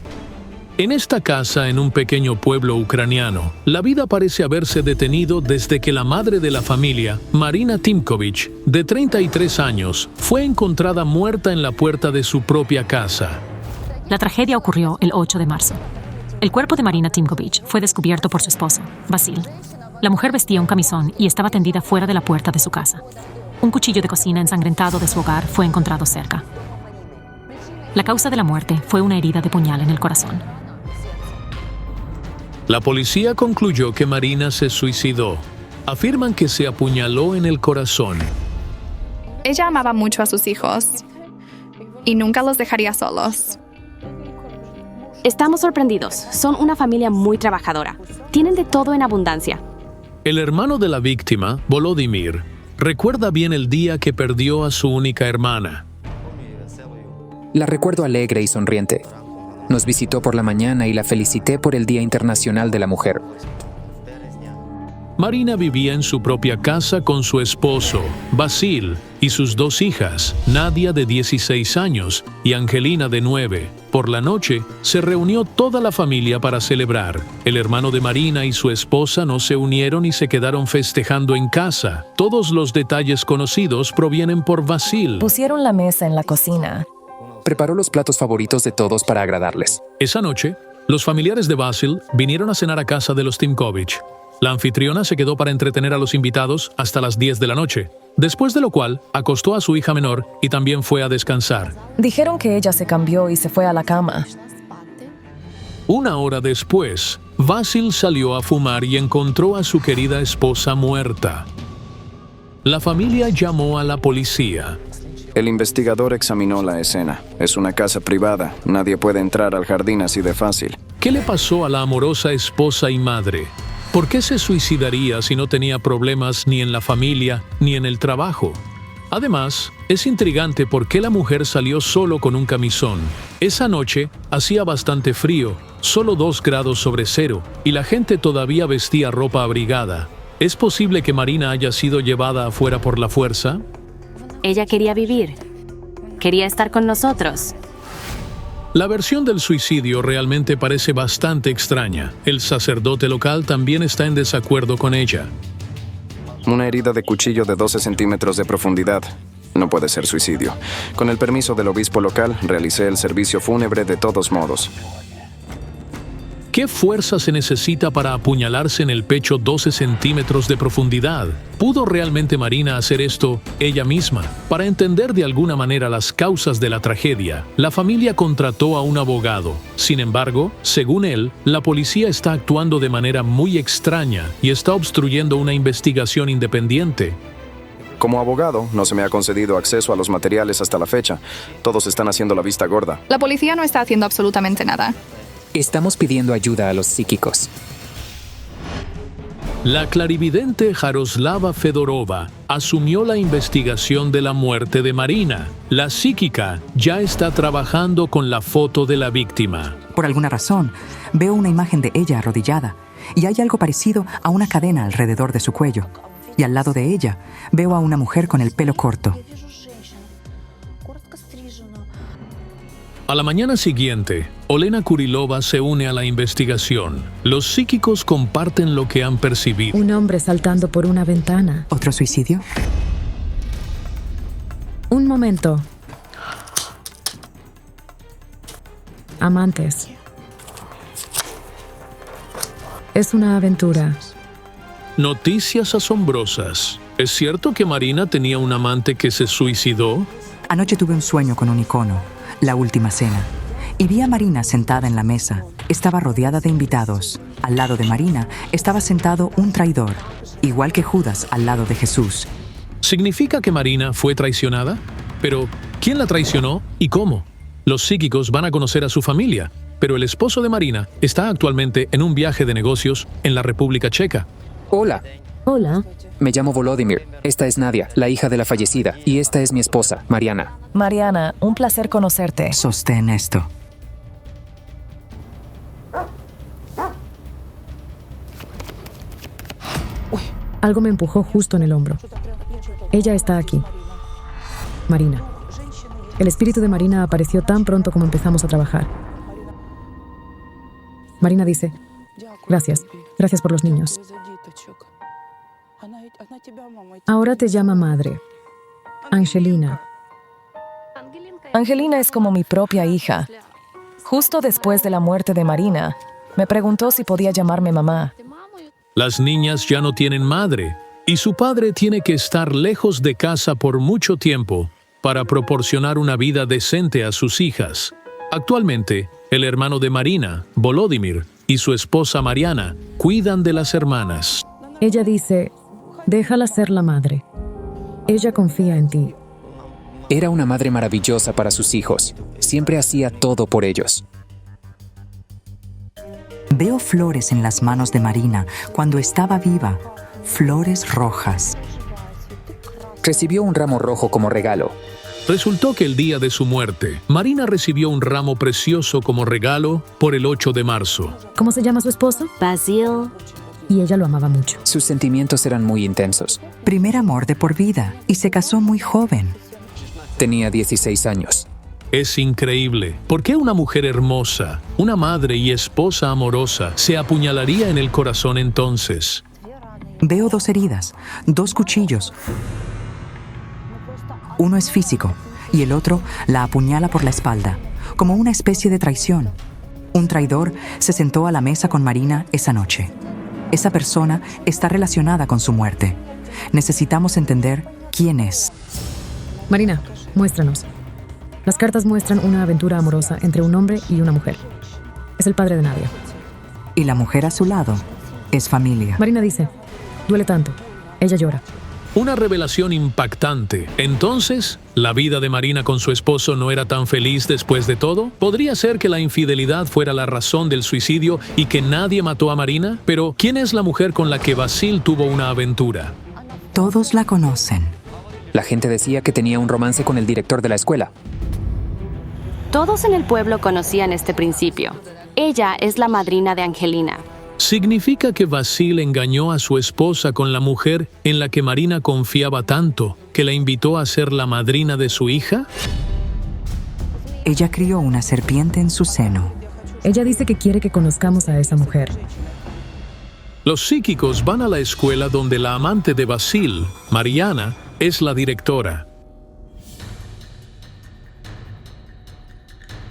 En esta casa, en un pequeño pueblo ucraniano, la vida parece haberse detenido desde que la madre de la familia, Marina Timkovich, de 33 años, fue encontrada muerta en la puerta de su propia casa. La tragedia ocurrió el 8 de marzo. El cuerpo de Marina Timkovich fue descubierto por su esposo, Vasil. La mujer vestía un camisón y estaba tendida fuera de la puerta de su casa. Un cuchillo de cocina ensangrentado de su hogar fue encontrado cerca. La causa de la muerte fue una herida de puñal en el corazón. La policía concluyó que Marina se suicidó. Afirman que se apuñaló en el corazón. Ella amaba mucho a sus hijos y nunca los dejaría solos. Estamos sorprendidos. Son una familia muy trabajadora. Tienen de todo en abundancia. El hermano de la víctima, Volodymyr, recuerda bien el día que perdió a su única hermana. La recuerdo alegre y sonriente. Nos visitó por la mañana y la felicité por el Día Internacional de la Mujer. Marina vivía en su propia casa con su esposo, Vasil, y sus 2 hijas, Nadia de 16 años y Angelina de 9. Por la noche, se reunió toda la familia para celebrar. El hermano de Marina y su esposa no se unieron y se quedaron festejando en casa. Todos los detalles conocidos provienen por Vasil. Pusieron la mesa en la cocina. Preparó los platos favoritos de todos para agradarles. Esa noche, los familiares de Vasil vinieron a cenar a casa de los Timkovich. La anfitriona se quedó para entretener a los invitados hasta las 10 de la noche, después de lo cual acostó a su hija menor y también fue a descansar. Dijeron que ella se cambió y se fue a la cama. Una hora después, Vasil salió a fumar y encontró a su querida esposa muerta. La familia llamó a la policía. El investigador examinó la escena. Es una casa privada. Nadie puede entrar al jardín así de fácil. ¿Qué le pasó a la amorosa esposa y madre? ¿Por qué se suicidaría si no tenía problemas ni en la familia ni en el trabajo? Además, es intrigante por qué la mujer salió solo con un camisón. Esa noche hacía bastante frío, solo 2 grados sobre cero, y la gente todavía vestía ropa abrigada. ¿Es posible que Marina haya sido llevada afuera por la fuerza? Ella quería vivir. Quería estar con nosotros. La versión del suicidio realmente parece bastante extraña. El sacerdote local también está en desacuerdo con ella. Una herida de cuchillo de 12 centímetros de profundidad. No puede ser suicidio. Con el permiso del obispo local, realicé el servicio fúnebre de todos modos. ¿Qué fuerza se necesita para apuñalarse en el pecho 12 centímetros de profundidad? ¿Pudo realmente Marina hacer esto ella misma? Para entender de alguna manera las causas de la tragedia, la familia contrató a un abogado. Sin embargo, según él, la policía está actuando de manera muy extraña y está obstruyendo una investigación independiente. Como abogado, no se me ha concedido acceso a los materiales hasta la fecha. Todos están haciendo la vista gorda. La policía no está haciendo absolutamente nada. Estamos pidiendo ayuda a los psíquicos. La clarividente Jaroslava Fedorova asumió la investigación de la muerte de Marina. La psíquica ya está trabajando con la foto de la víctima. Por alguna razón, veo una imagen de ella arrodillada y hay algo parecido a una cadena alrededor de su cuello. Y al lado de ella, veo a una mujer con el pelo corto. A la mañana siguiente, Olena Kurilova se une a la investigación. Los psíquicos comparten lo que han percibido. Un hombre saltando por una ventana. ¿Otro suicidio? Un momento. Amantes. Es una aventura. Noticias asombrosas. ¿Es cierto que Marina tenía un amante que se suicidó? Anoche tuve un sueño con un icono, la última cena, y vi a Marina sentada en la mesa. Estaba rodeada de invitados. Al lado de Marina estaba sentado un traidor, igual que Judas al lado de Jesús. ¿Significa que Marina fue traicionada? Pero, ¿quién la traicionó y cómo? Los psíquicos van a conocer a su familia, pero el esposo de Marina está actualmente en un viaje de negocios en la República Checa. Hola. Hola. Me llamo Volodymyr. Esta es Nadia, la hija de la fallecida. Y esta es mi esposa, Mariana. Mariana, un placer conocerte. Sostén esto. Algo me empujó justo en el hombro. Ella está aquí. Marina. El espíritu de Marina apareció tan pronto como empezamos a trabajar. Marina dice, gracias. Gracias por los niños. Ahora te llama madre. Angelina. Angelina es como mi propia hija. Justo después de la muerte de Marina, me preguntó si podía llamarme mamá. Las niñas ya no tienen madre, y su padre tiene que estar lejos de casa por mucho tiempo para proporcionar una vida decente a sus hijas. Actualmente, el hermano de Marina, Volodymyr, y su esposa Mariana cuidan de las hermanas. Ella dice, déjala ser la madre. Ella confía en ti. Era una madre maravillosa para sus hijos. Siempre hacía todo por ellos. Veo flores en las manos de Marina cuando estaba viva. Flores rojas. Recibió un ramo rojo como regalo. Resultó que el día de su muerte, Marina recibió un ramo precioso como regalo por el 8 de marzo. ¿Cómo se llama su esposo? Basil. Y ella lo amaba mucho. Sus sentimientos eran muy intensos. Primer amor de por vida y se casó muy joven. Tenía 16 años. Es increíble. ¿Por qué una mujer hermosa, una madre y esposa amorosa, se apuñalaría en el corazón entonces? Veo 2 heridas, 2 cuchillos. Uno es físico y el otro la apuñala por la espalda, como una especie de traición. Un traidor se sentó a la mesa con Marina esa noche. Esa persona está relacionada con su muerte. Necesitamos entender quién es. Marina, muéstranos. Las cartas muestran una aventura amorosa entre un hombre y una mujer. Es el padre de Nadia. Y la mujer a su lado es familia. Marina dice, duele tanto. Ella llora. Una revelación impactante. Entonces, ¿la vida de Marina con su esposo no era tan feliz después de todo? ¿Podría ser que la infidelidad fuera la razón del suicidio y que nadie mató a Marina? Pero, ¿quién es la mujer con la que Basil tuvo una aventura? Todos la conocen. La gente decía que tenía un romance con el director de la escuela. Todos en el pueblo conocían este principio. Ella es la madrina de Angelina. ¿Significa que Vasil engañó a su esposa con la mujer en la que Marina confiaba tanto que la invitó a ser la madrina de su hija? Ella crió una serpiente en su seno. Ella dice que quiere que conozcamos a esa mujer. Los psíquicos van a la escuela donde la amante de Vasil, Mariana, es la directora.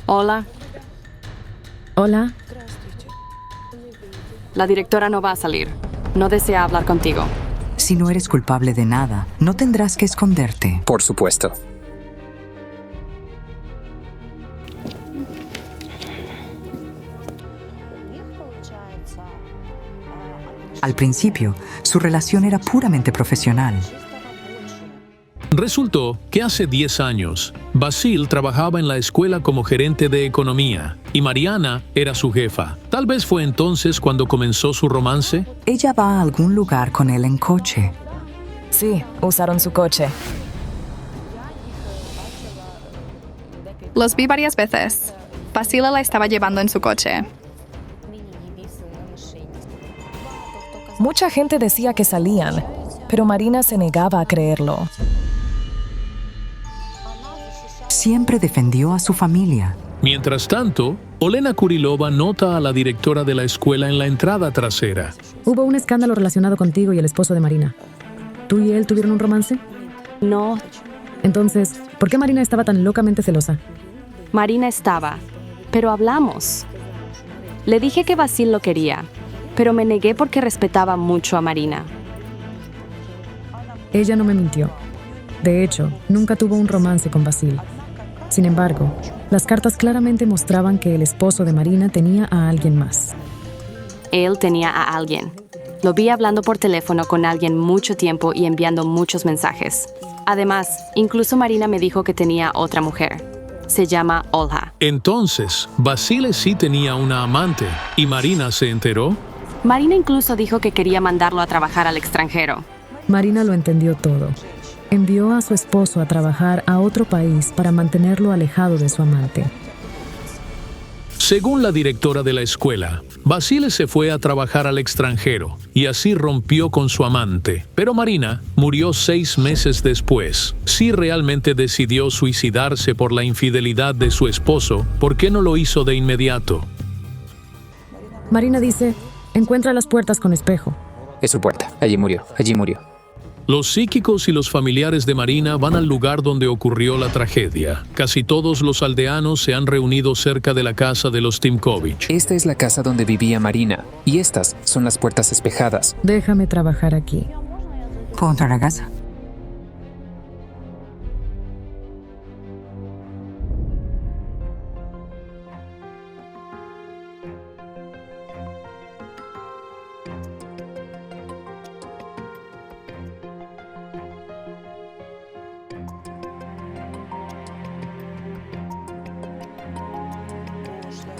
Hola. Hola. La directora no va a salir. No desea hablar contigo. Si no eres culpable de nada, no tendrás que esconderte. Por supuesto. Al principio, su relación era puramente profesional. Resultó que hace 10 años, Vasil trabajaba en la escuela como gerente de economía y Mariana era su jefa. Tal vez fue entonces cuando comenzó su romance. Ella va a algún lugar con él en coche. Sí, usaron su coche. Los vi varias veces. Vasila la estaba llevando en su coche. Mucha gente decía que salían, pero Marina se negaba a creerlo. Siempre defendió a su familia. Mientras tanto, Olena Kurilova nota a la directora de la escuela en la entrada trasera. Hubo un escándalo relacionado contigo y el esposo de Marina. ¿Tú y él tuvieron un romance? No. Entonces, ¿por qué Marina estaba tan locamente celosa? Marina estaba, pero hablamos. Le dije que Vasil lo quería, pero me negué porque respetaba mucho a Marina. Ella no me mintió. De hecho, nunca tuvo un romance con Vasil. Sin embargo, las cartas claramente mostraban que el esposo de Marina tenía a alguien más. Él tenía a alguien. Lo vi hablando por teléfono con alguien mucho tiempo y enviando muchos mensajes. Además, incluso Marina me dijo que tenía otra mujer. Se llama Olha. Entonces, Vasil sí tenía una amante y Marina se enteró. Marina incluso dijo que quería mandarlo a trabajar al extranjero. Marina lo entendió todo. Envió a su esposo a trabajar a otro país para mantenerlo alejado de su amante. Según la directora de la escuela, Vasil se fue a trabajar al extranjero y así rompió con su amante. Pero Marina murió 6 meses después. Si realmente decidió suicidarse por la infidelidad de su esposo, ¿por qué no lo hizo de inmediato? Marina dice, encuentra las puertas con espejo. Es su puerta. Allí murió. Allí murió. Los psíquicos y los familiares de Marina van al lugar donde ocurrió la tragedia. Casi todos los aldeanos se han reunido cerca de la casa de los Timkovich. Esta es la casa donde vivía Marina, y estas son las puertas espejadas. Déjame trabajar aquí. ¿Puedo entrar a casa?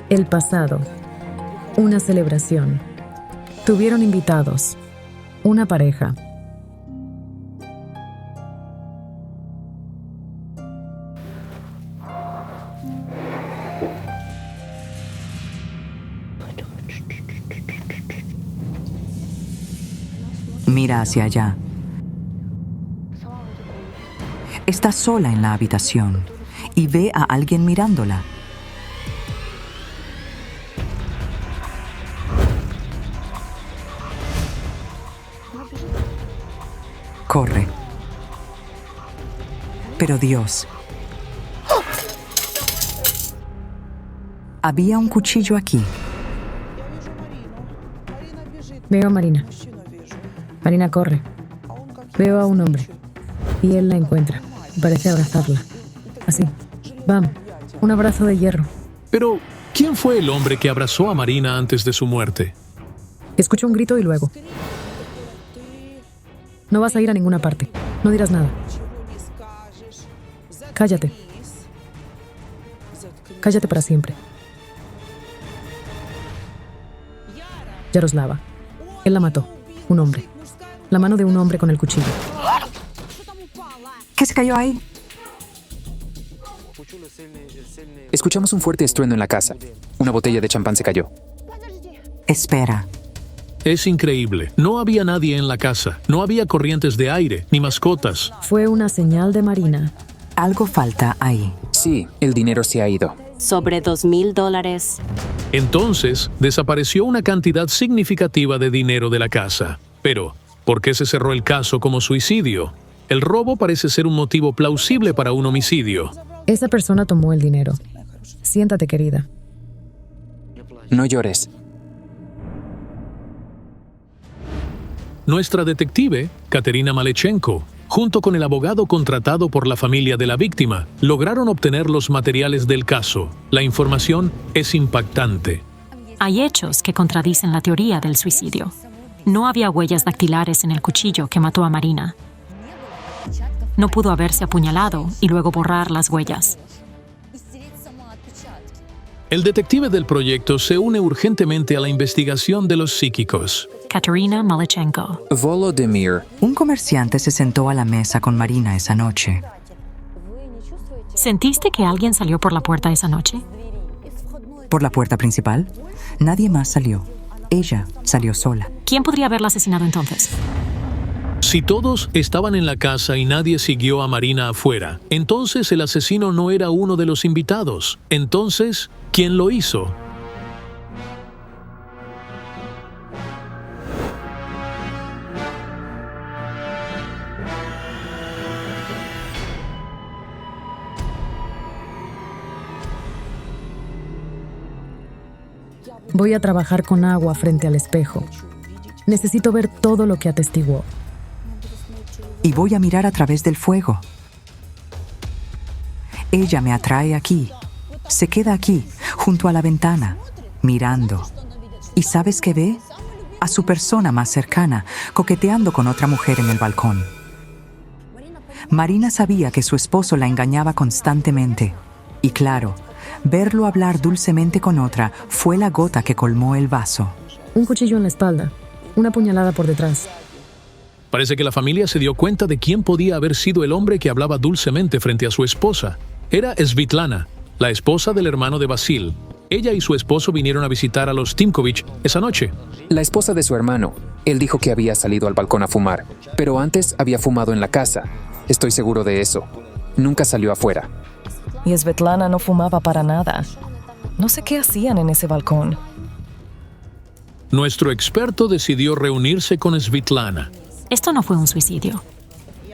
El pasado. Una celebración. Tuvieron invitados. Una pareja. Mira hacia allá. Está sola en la habitación y ve a alguien mirándola. Corre. Pero Dios. Había un cuchillo aquí. Veo a Marina. Marina corre. Veo a un hombre. Y él la encuentra. Parece abrazarla. Así. Bam. Un abrazo de hierro. Pero, ¿quién fue el hombre que abrazó a Marina antes de su muerte? Escucho un grito y luego. No vas a ir a ninguna parte. No dirás nada. Cállate. Cállate para siempre. Yaroslava. Él la mató. Un hombre. La mano de un hombre con el cuchillo. ¿Qué se cayó ahí? Escuchamos un fuerte estruendo en la casa. Una botella de champán se cayó. Espera. Es increíble. No había nadie en la casa. No había corrientes de aire, ni mascotas. Fue una señal de Marina. Algo falta ahí. Sí, el dinero se ha ido. Sobre $2,000. Entonces, desapareció una cantidad significativa de dinero de la casa. Pero, ¿por qué se cerró el caso como suicidio? El robo parece ser un motivo plausible para un homicidio. Esa persona tomó el dinero. Siéntate, querida. No llores. Nuestra detective, Katerina Malechenko, junto con el abogado contratado por la familia de la víctima, lograron obtener los materiales del caso. La información es impactante. Hay hechos que contradicen la teoría del suicidio. No había huellas dactilares en el cuchillo que mató a Marina. No pudo haberse apuñalado y luego borrar las huellas. El detective del proyecto se une urgentemente a la investigación de los psíquicos. Katerina Malechenko. Volodymyr. Un comerciante se sentó a la mesa con Marina esa noche. ¿Sentiste que alguien salió por la puerta esa noche? ¿Por la puerta principal? Nadie más salió. Ella salió sola. ¿Quién podría haberla asesinado entonces? Si todos estaban en la casa y nadie siguió a Marina afuera, entonces el asesino no era uno de los invitados. Entonces, ¿quién lo hizo? Voy a trabajar con agua frente al espejo. Necesito ver todo lo que atestiguó. Y voy a mirar a través del fuego. Ella me atrae aquí. Se queda aquí, junto a la ventana, mirando. ¿Y sabes qué ve? A su persona más cercana, coqueteando con otra mujer en el balcón. Marina sabía que su esposo la engañaba constantemente. Y claro, verlo hablar dulcemente con otra fue la gota que colmó el vaso. Un cuchillo en la espalda, una puñalada por detrás. Parece que la familia se dio cuenta de quién podía haber sido el hombre que hablaba dulcemente frente a su esposa. Era Svitlana, la esposa del hermano de Vasil. Ella y su esposo vinieron a visitar a los Timkovich esa noche. La esposa de su hermano. Él dijo que había salido al balcón a fumar, pero antes había fumado en la casa. Estoy seguro de eso. Nunca salió afuera. Y Svetlana no fumaba para nada. No sé qué hacían en ese balcón. Nuestro experto decidió reunirse con Svitlana. Esto no fue un suicidio.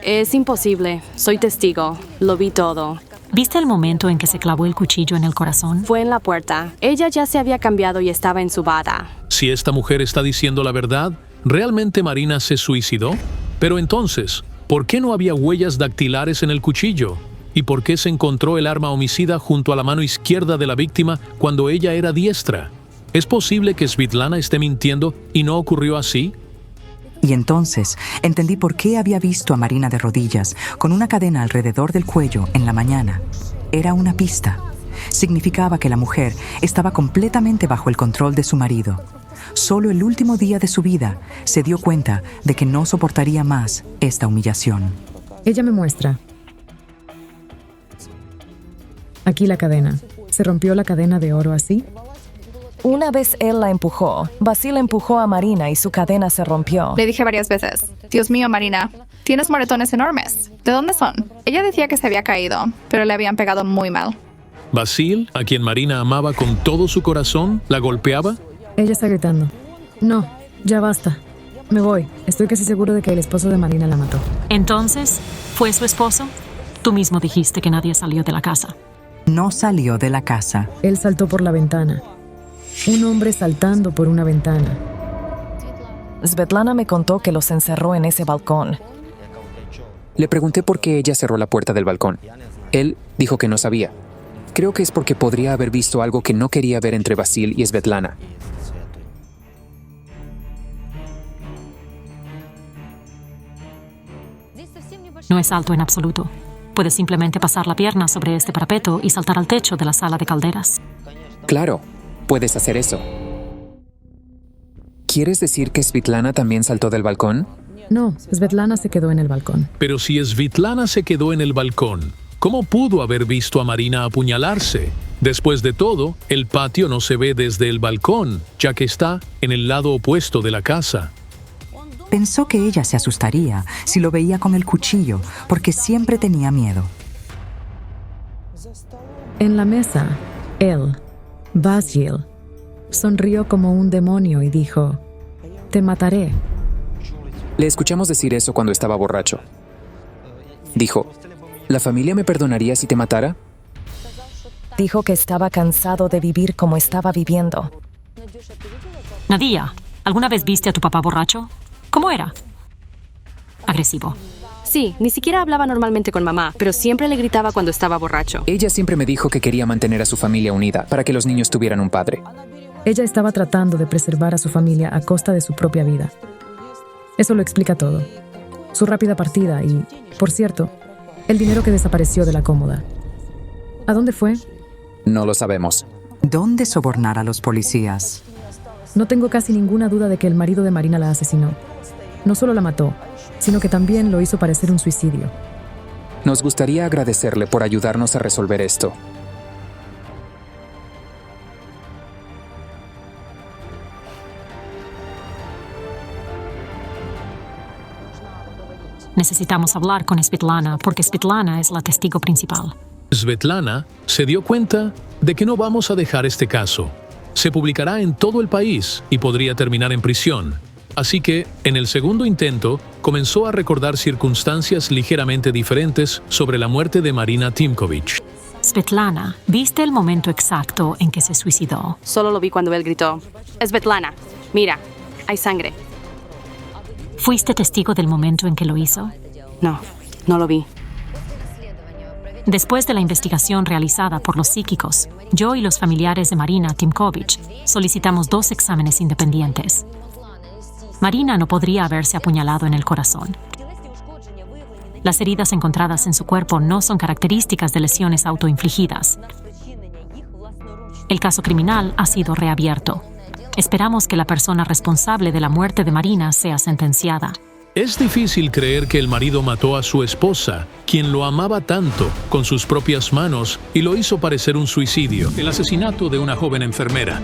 Es imposible. Soy testigo. Lo vi todo. ¿Viste el momento en que se clavó el cuchillo en el corazón? Fue en la puerta. Ella ya se había cambiado y estaba en su bata. Si esta mujer está diciendo la verdad, ¿realmente Marina se suicidó? Pero entonces, ¿por qué no había huellas dactilares en el cuchillo? ¿Y por qué se encontró el arma homicida junto a la mano izquierda de la víctima cuando ella era diestra? ¿Es posible que Svitlana esté mintiendo y no ocurrió así? Y entonces entendí por qué había visto a Marina de rodillas, con una cadena alrededor del cuello en la mañana. Era una pista. Significaba que la mujer estaba completamente bajo el control de su marido. Solo el último día de su vida se dio cuenta de que no soportaría más esta humillación. Ella me muestra. Aquí la cadena. ¿Se rompió la cadena de oro así? Una vez él la empujó. Vasil empujó a Marina y su cadena se rompió. Le dije varias veces, Dios mío, Marina, tienes moretones enormes. ¿De dónde son? Ella decía que se había caído, pero le habían pegado muy mal. Vasil, a quien Marina amaba con todo su corazón, ¿la golpeaba? Ella está gritando. No, ya basta. Me voy. Estoy casi seguro de que el esposo de Marina la mató. Entonces, ¿fue su esposo? Tú mismo dijiste que nadie salió de la casa. No salió de la casa. Él saltó por la ventana. Un hombre saltando por una ventana. Svetlana me contó que los encerró en ese balcón. Le pregunté por qué ella cerró la puerta del balcón. Él dijo que no sabía. Creo que es porque podría haber visto algo que no quería ver entre Vasil y Svetlana. No es alto en absoluto. Puedes simplemente pasar la pierna sobre este parapeto y saltar al techo de la sala de calderas. Claro, puedes hacer eso. ¿Quieres decir que Svitlana también saltó del balcón? No, Svetlana se quedó en el balcón. Pero si Svetlana se quedó en el balcón, ¿cómo pudo haber visto a Marina apuñalarse? Después de todo, el patio no se ve desde el balcón, ya que está en el lado opuesto de la casa. Pensó que ella se asustaría si lo veía con el cuchillo, porque siempre tenía miedo. En la mesa, él, Basil, sonrió como un demonio y dijo, «Te mataré». Le escuchamos decir eso cuando estaba borracho. Dijo, ¿la familia me perdonaría si te matara? Dijo que estaba cansado de vivir como estaba viviendo. Nadia, ¿alguna vez viste a tu papá borracho? ¿Cómo era? Agresivo. Sí, ni siquiera hablaba normalmente con mamá, pero siempre le gritaba cuando estaba borracho. Ella siempre me dijo que quería mantener a su familia unida para que los niños tuvieran un padre. Ella estaba tratando de preservar a su familia a costa de su propia vida. Eso lo explica todo. Su rápida partida y, por cierto, el dinero que desapareció de la cómoda. ¿A dónde fue? No lo sabemos. ¿Dónde sobornar a los policías? No tengo casi ninguna duda de que el marido de Marina la asesinó. No solo la mató, sino que también lo hizo parecer un suicidio. Nos gustaría agradecerle por ayudarnos a resolver esto. Necesitamos hablar con Svetlana porque Svetlana es la testigo principal. Svetlana se dio cuenta de que no vamos a dejar este caso. Se publicará en todo el país y podría terminar en prisión. Así que, en el segundo intento, comenzó a recordar circunstancias ligeramente diferentes sobre la muerte de Marina Timkovich. Svetlana, ¿viste el momento exacto en que se suicidó? Solo lo vi cuando él gritó, «Svetlana, mira, hay sangre». ¿Fuiste testigo del momento en que lo hizo? No, no lo vi. Después de la investigación realizada por los psíquicos, yo y los familiares de Marina Timkovich solicitamos 2 exámenes independientes. Marina no podría haberse apuñalado en el corazón. Las heridas encontradas en su cuerpo no son características de lesiones autoinfligidas. El caso criminal ha sido reabierto. Esperamos que la persona responsable de la muerte de Marina sea sentenciada. Es difícil creer que el marido mató a su esposa, quien lo amaba tanto, con sus propias manos y lo hizo parecer un suicidio. El asesinato de una joven enfermera.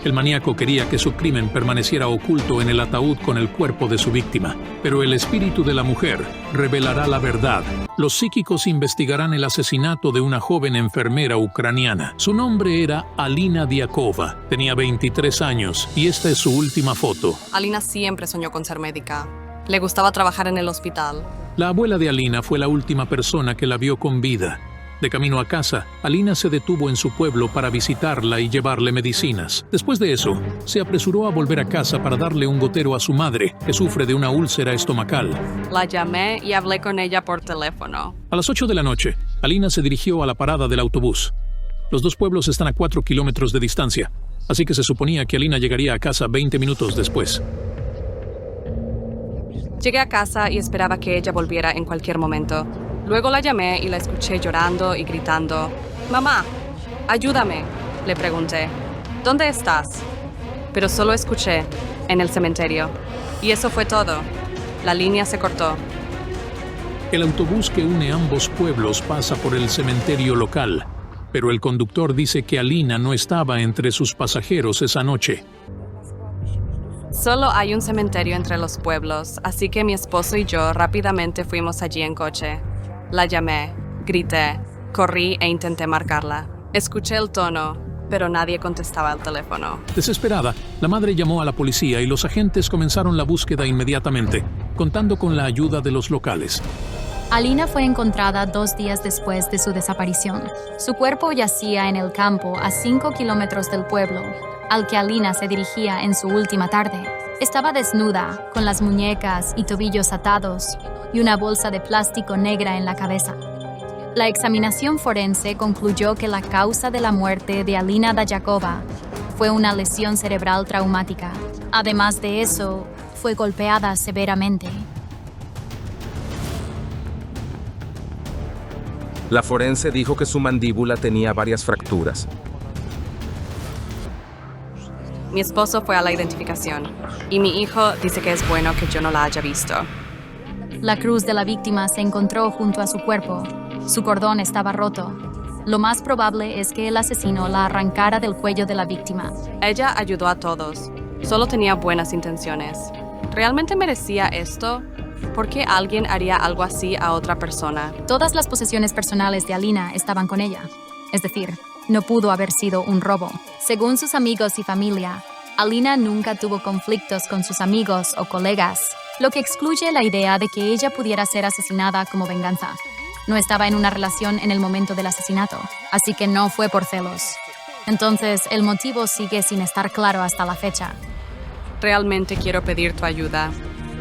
El maníaco quería que su crimen permaneciera oculto en el ataúd con el cuerpo de su víctima. Pero el espíritu de la mujer revelará la verdad. Los psíquicos investigarán el asesinato de una joven enfermera ucraniana. Su nombre era Alina Diakova. Tenía 23 años y esta es su última foto. Alina siempre soñó con ser médica. Le gustaba trabajar en el hospital. La abuela de Alina fue la última persona que la vio con vida. De camino a casa, Alina se detuvo en su pueblo para visitarla y llevarle medicinas. Después de eso, se apresuró a volver a casa para darle un gotero a su madre, que sufre de una úlcera estomacal. La llamé y hablé con ella por teléfono. A las 8 de la noche, Alina se dirigió a la parada del autobús. Los 2 pueblos están a 4 kilómetros de distancia, así que se suponía que Alina llegaría a casa 20 minutos después. Llegué a casa y esperaba que ella volviera en cualquier momento. Luego la llamé y la escuché llorando y gritando. «Mamá, ayúdame», le pregunté. «¿Dónde estás?» Pero solo escuché, «En el cementerio». Y eso fue todo. La línea se cortó. El autobús que une ambos pueblos pasa por el cementerio local, pero el conductor dice que Alina no estaba entre sus pasajeros esa noche. Solo hay un cementerio entre los pueblos, así que mi esposo y yo rápidamente fuimos allí en coche. La llamé, grité, corrí e intenté marcarla. Escuché el tono, pero nadie contestaba al teléfono. Desesperada, la madre llamó a la policía y los agentes comenzaron la búsqueda inmediatamente, contando con la ayuda de los locales. Alina fue encontrada 2 días después de su desaparición. Su cuerpo yacía en el campo a 5 kilómetros del pueblo, al que Alina se dirigía en su última tarde. Estaba desnuda, con las muñecas y tobillos atados, y una bolsa de plástico negra en la cabeza. La examinación forense concluyó que la causa de la muerte de Alina Diakova fue una lesión cerebral traumática. Además de eso, fue golpeada severamente. La forense dijo que su mandíbula tenía varias fracturas. Mi esposo fue a la identificación y mi hijo dice que es bueno que yo no la haya visto. La cruz de la víctima se encontró junto a su cuerpo. Su cordón estaba roto. Lo más probable es que el asesino la arrancara del cuello de la víctima. Ella ayudó a todos. Solo tenía buenas intenciones. ¿Realmente merecía esto? ¿Por qué alguien haría algo así a otra persona? Todas las posesiones personales de Alina estaban con ella. Es decir, no pudo haber sido un robo. Según sus amigos y familia, Alina nunca tuvo conflictos con sus amigos o colegas, lo que excluye la idea de que ella pudiera ser asesinada como venganza. No estaba en una relación en el momento del asesinato, así que no fue por celos. Entonces, el motivo sigue sin estar claro hasta la fecha. Realmente quiero pedir tu ayuda.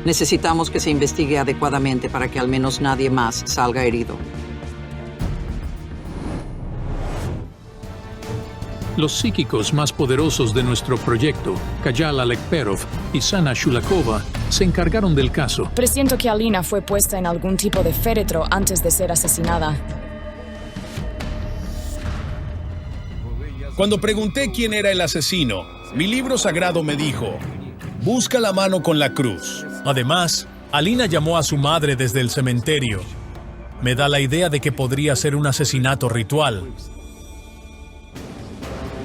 Necesitamos que se investigue adecuadamente para que al menos nadie más salga herido. Los psíquicos más poderosos de nuestro proyecto, Kajal Lekperov y Sana Shulakova, se encargaron del caso. Presiento que Alina fue puesta en algún tipo de féretro antes de ser asesinada. Cuando pregunté quién era el asesino, mi libro sagrado me dijo: busca la mano con la cruz. Además, Alina llamó a su madre desde el cementerio. Me da la idea de que podría ser un asesinato ritual.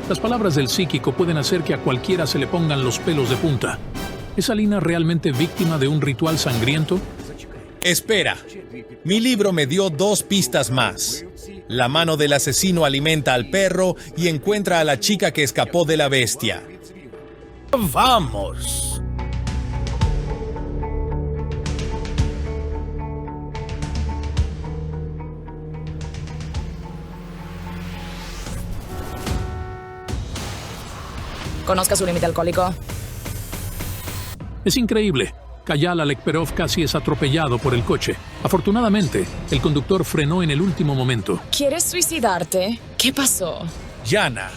Las palabras del psíquico pueden hacer que a cualquiera se le pongan los pelos de punta. ¿Es Alina realmente víctima de un ritual sangriento? Espera, mi libro me dio 2 pistas más. La mano del asesino alimenta al perro y encuentra a la chica que escapó de la bestia. ¡Vamos! ¿Conozca su límite alcohólico? Es increíble. Kajal Lekperov casi es atropellado por el coche. Afortunadamente, el conductor frenó en el último momento. ¿Quieres suicidarte? ¿Qué pasó? Yana,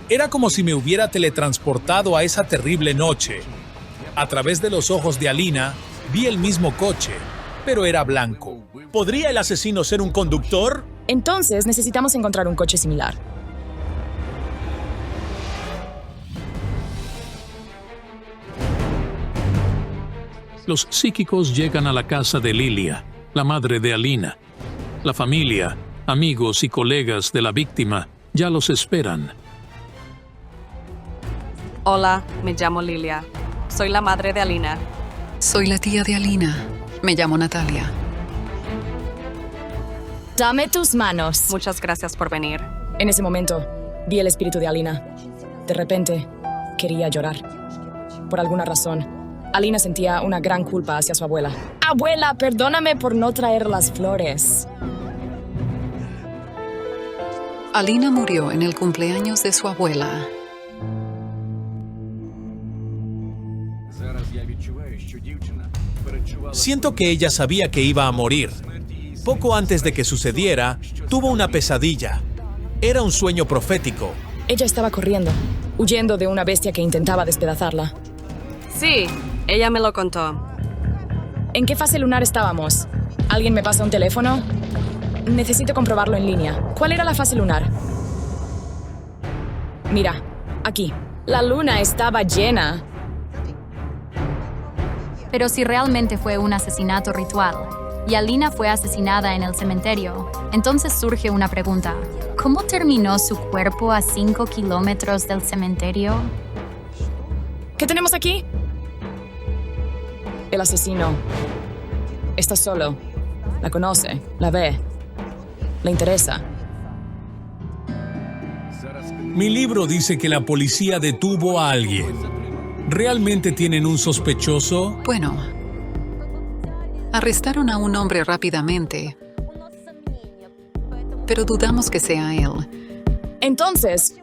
era como si me hubiera teletransportado a esa terrible noche. A través de los ojos de Alina, vi el mismo coche, pero era blanco. ¿Podría el asesino ser un conductor? Entonces necesitamos encontrar un coche similar. Los psíquicos llegan a la casa de Lilia, la madre de Alina. La familia, amigos y colegas de la víctima ya los esperan. Hola, me llamo Lilia. Soy la madre de Alina. Soy la tía de Alina. Me llamo Natalia. Dame tus manos. Muchas gracias por venir. En ese momento, vi el espíritu de Alina. De repente, quería llorar. Por alguna razón, Alina sentía una gran culpa hacia su abuela. Abuela, perdóname por no traer las flores. Alina murió en el cumpleaños de su abuela. Siento que ella sabía que iba a morir. Poco antes de que sucediera, tuvo una pesadilla. Era un sueño profético. Ella estaba corriendo, huyendo de una bestia que intentaba despedazarla. Sí, ella me lo contó. ¿En qué fase lunar estábamos? ¿Alguien me pasa un teléfono? Necesito comprobarlo en línea. ¿Cuál era la fase lunar? Mira, aquí. La luna estaba llena. Pero si realmente fue un asesinato ritual y Alina fue asesinada en el cementerio, entonces surge una pregunta. ¿Cómo terminó su cuerpo a 5 kilómetros del cementerio? ¿Qué tenemos aquí? El asesino. Está solo. La conoce, la ve. Le interesa. Mi libro dice que la policía detuvo a alguien. ¿Realmente tienen un sospechoso? Bueno, arrestaron a un hombre rápidamente, pero dudamos que sea él. Entonces,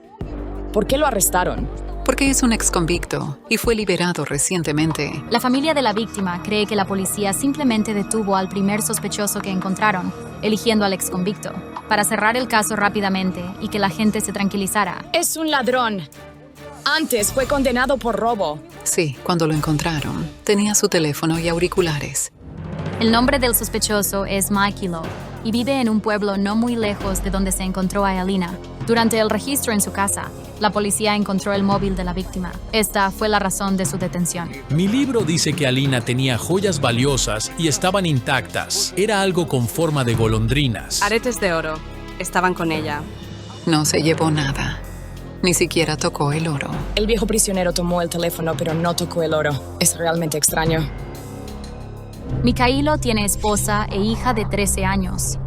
¿por qué lo arrestaron? Porque es un exconvicto y fue liberado recientemente. La familia de la víctima cree que la policía simplemente detuvo al primer sospechoso que encontraron, eligiendo al exconvicto, para cerrar el caso rápidamente y que la gente se tranquilizara. Es un ladrón. Antes fue condenado por robo. Sí, cuando lo encontraron, tenía su teléfono y auriculares. El nombre del sospechoso es Mikhailo y vive en un pueblo no muy lejos de donde se encontró a Alina. Durante el registro en su casa, La policía encontró el móvil de la víctima. Esta fue la razón de su detención. Mi libro dice que Alina tenía joyas valiosas y estaban intactas. Era algo con forma de golondrinas. Aretes de oro. Estaban con ella. No se llevó nada. Ni siquiera tocó el oro. El viejo prisionero tomó el teléfono, pero no tocó el oro. Es realmente extraño. Mikhailo tiene esposa e hija de 13 años.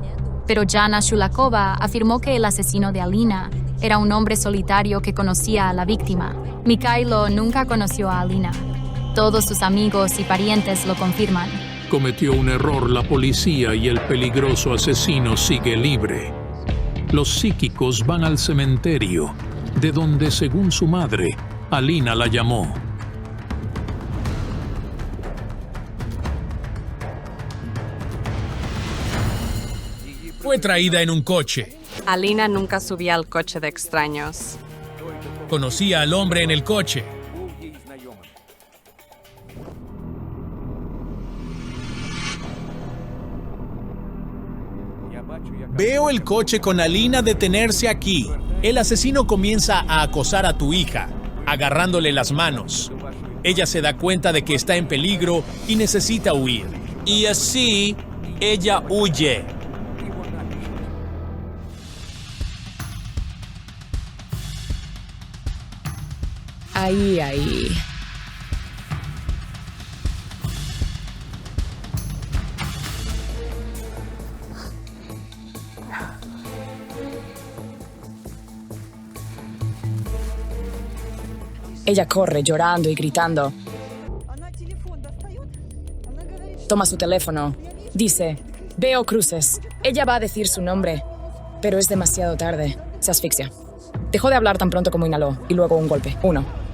Pero Jana Shulakova afirmó que el asesino de Alina era un hombre solitario que conocía a la víctima. Mikhailo nunca conoció a Alina. Todos sus amigos y parientes lo confirman. Cometió un error la policía y el peligroso asesino sigue libre. Los psíquicos van al cementerio, de donde, según su madre, Alina la llamó. Fue traída en un coche. Alina nunca subía al coche de extraños. Conocía al hombre en el coche. Veo el coche con Alina detenerse aquí. El asesino comienza a acosar a tu hija, agarrándole las manos. Ella se da cuenta de que está en peligro y necesita huir. Y así, ella huye. Ahí. Ella corre llorando y gritando. Toma su teléfono. Dice, veo cruces. Ella va a decir su nombre, pero es demasiado tarde. Se asfixia. Dejó de hablar tan pronto como inhaló, y luego un golpe. 1.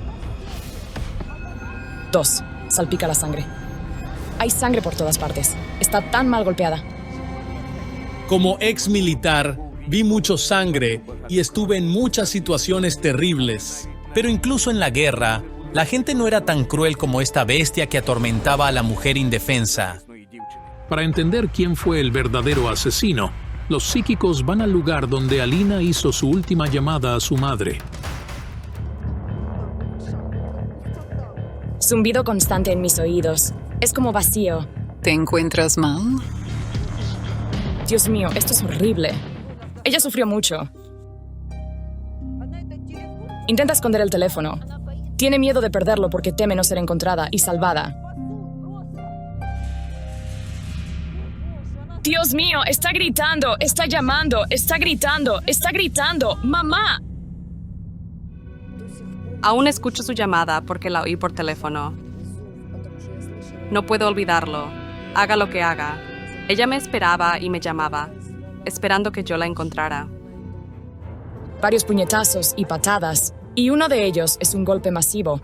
2. Salpica la sangre. Hay sangre por todas partes. Está tan mal golpeada. Como ex militar, vi mucho sangre y estuve en muchas situaciones terribles. Pero incluso en la guerra, la gente no era tan cruel como esta bestia que atormentaba a la mujer indefensa. Para entender quién fue el verdadero asesino, los psíquicos van al lugar donde Alina hizo su última llamada a su madre. Zumbido constante en mis oídos. Es como vacío. ¿Te encuentras mal? Dios mío, esto es horrible. Ella sufrió mucho. Intenta esconder el teléfono. Tiene miedo de perderlo porque teme no ser encontrada y salvada. Dios mío, está gritando, está llamando, está gritando, está gritando. ¡Mamá! Aún escucho su llamada porque la oí por teléfono. No puedo olvidarlo. Haga lo que haga. Ella me esperaba y me llamaba, esperando que yo la encontrara. Varios puñetazos y patadas, y uno de ellos es un golpe masivo,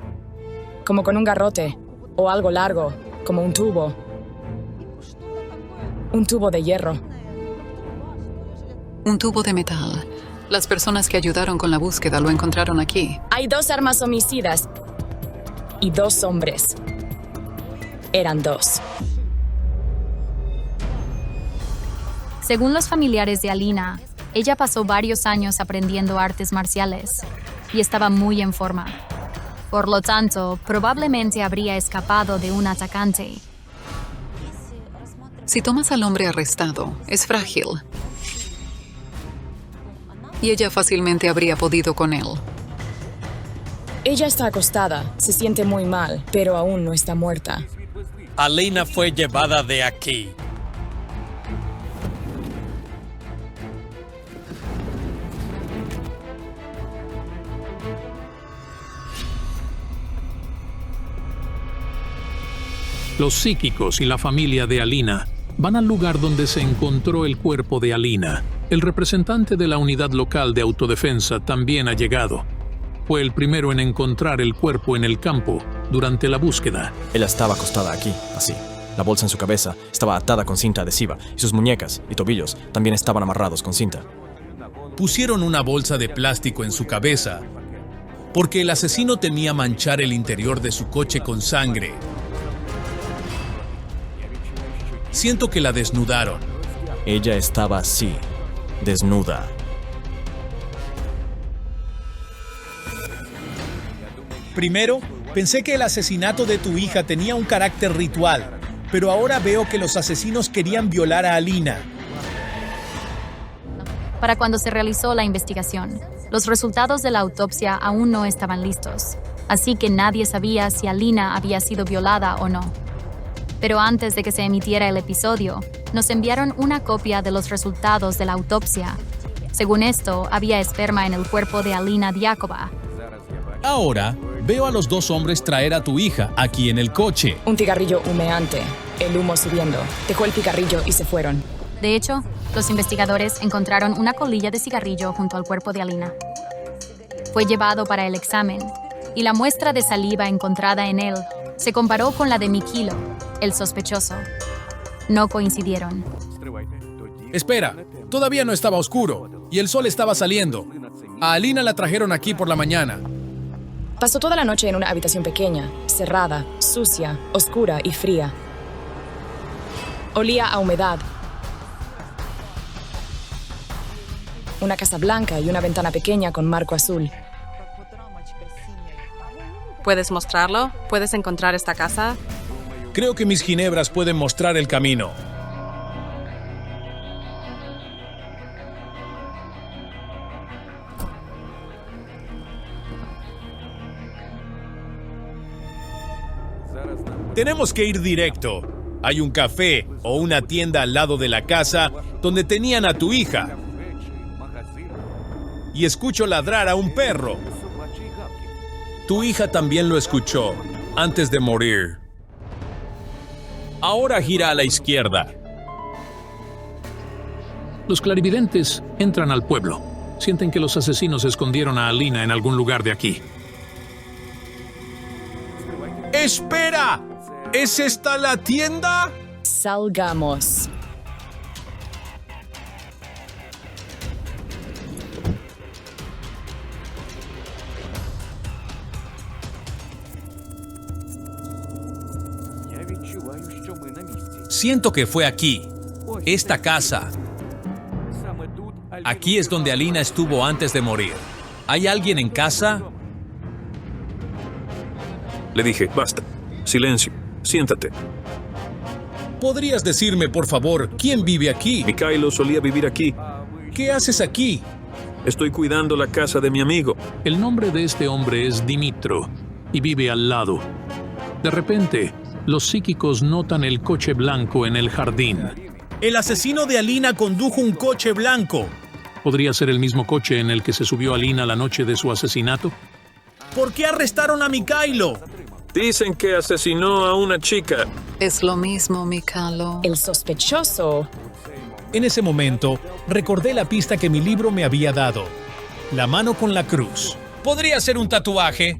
como con un garrote, o algo largo, como un tubo. Un tubo de hierro. Un tubo de metal. Las personas que ayudaron con la búsqueda lo encontraron aquí. Hay 2 armas homicidas y 2 hombres. Eran 2. Según los familiares de Alina, ella pasó varios años aprendiendo artes marciales y estaba muy en forma. Por lo tanto, probablemente habría escapado de un atacante. Si tomas al hombre arrestado, es frágil. Y ella fácilmente habría podido con él. Ella está acostada, se siente muy mal, pero aún no está muerta. Alina fue llevada de aquí. Los psíquicos y la familia de Alina van al lugar donde se encontró el cuerpo de Alina. El representante de la unidad local de autodefensa también ha llegado. Fue el primero en encontrar el cuerpo en el campo durante la búsqueda. Ella estaba acostada aquí, así. La bolsa en su cabeza estaba atada con cinta adhesiva y sus muñecas y tobillos también estaban amarrados con cinta. Pusieron una bolsa de plástico en su cabeza porque el asesino temía manchar el interior de su coche con sangre. Siento que la desnudaron. Ella estaba así, desnuda. Primero, pensé que el asesinato de tu hija tenía un carácter ritual, pero ahora veo que los asesinos querían violar a Alina. Para cuando se realizó la investigación, los resultados de la autopsia aún no estaban listos, así que nadie sabía si Alina había sido violada o no. Pero antes de que se emitiera el episodio, nos enviaron una copia de los resultados de la autopsia. Según esto, había esperma en el cuerpo de Alina Diakova. Ahora, veo a los dos hombres traer a tu hija aquí en el coche. Un cigarrillo humeante, el humo subiendo. Dejó el cigarrillo y se fueron. De hecho, los investigadores encontraron una colilla de cigarrillo junto al cuerpo de Alina. Fue llevado para el examen, y la muestra de saliva encontrada en él se comparó con la de Mikhailo, el sospechoso. No coincidieron. Espera, todavía no estaba oscuro, y el sol estaba saliendo. A Alina la trajeron aquí por la mañana. Pasó toda la noche en una habitación pequeña, cerrada, sucia, oscura y fría. Olía a humedad. Una casa blanca y una ventana pequeña con marco azul. ¿Puedes mostrarlo? ¿Puedes encontrar esta casa? Creo que mis ginebras pueden mostrar el camino. Tenemos que ir directo. Hay un café o una tienda al lado de la casa donde tenían a tu hija. Y escucho ladrar a un perro. Tu hija también lo escuchó antes de morir. Ahora gira a la izquierda. Los clarividentes entran al pueblo. Sienten que los asesinos escondieron a Alina en algún lugar de aquí. ¡Espera! ¿Es esta la tienda? Salgamos. Siento que fue aquí. Esta casa. Aquí es donde Alina estuvo antes de morir. ¿Hay alguien en casa? Le dije, basta. Silencio. Siéntate. ¿Podrías decirme, por favor, quién vive aquí? Mikhailo solía vivir aquí. ¿Qué haces aquí? Estoy cuidando la casa de mi amigo. El nombre de este hombre es Dimitro y vive al lado. De repente, los psíquicos notan el coche blanco en el jardín. El asesino de Alina condujo un coche blanco. ¿Podría ser el mismo coche en el que se subió Alina la noche de su asesinato? ¿Por qué arrestaron a Mikhailo? Dicen que asesinó a una chica. Es lo mismo, Mikhailo. El sospechoso. En ese momento, recordé la pista que mi libro me había dado. La mano con la cruz. ¿Podría ser un tatuaje?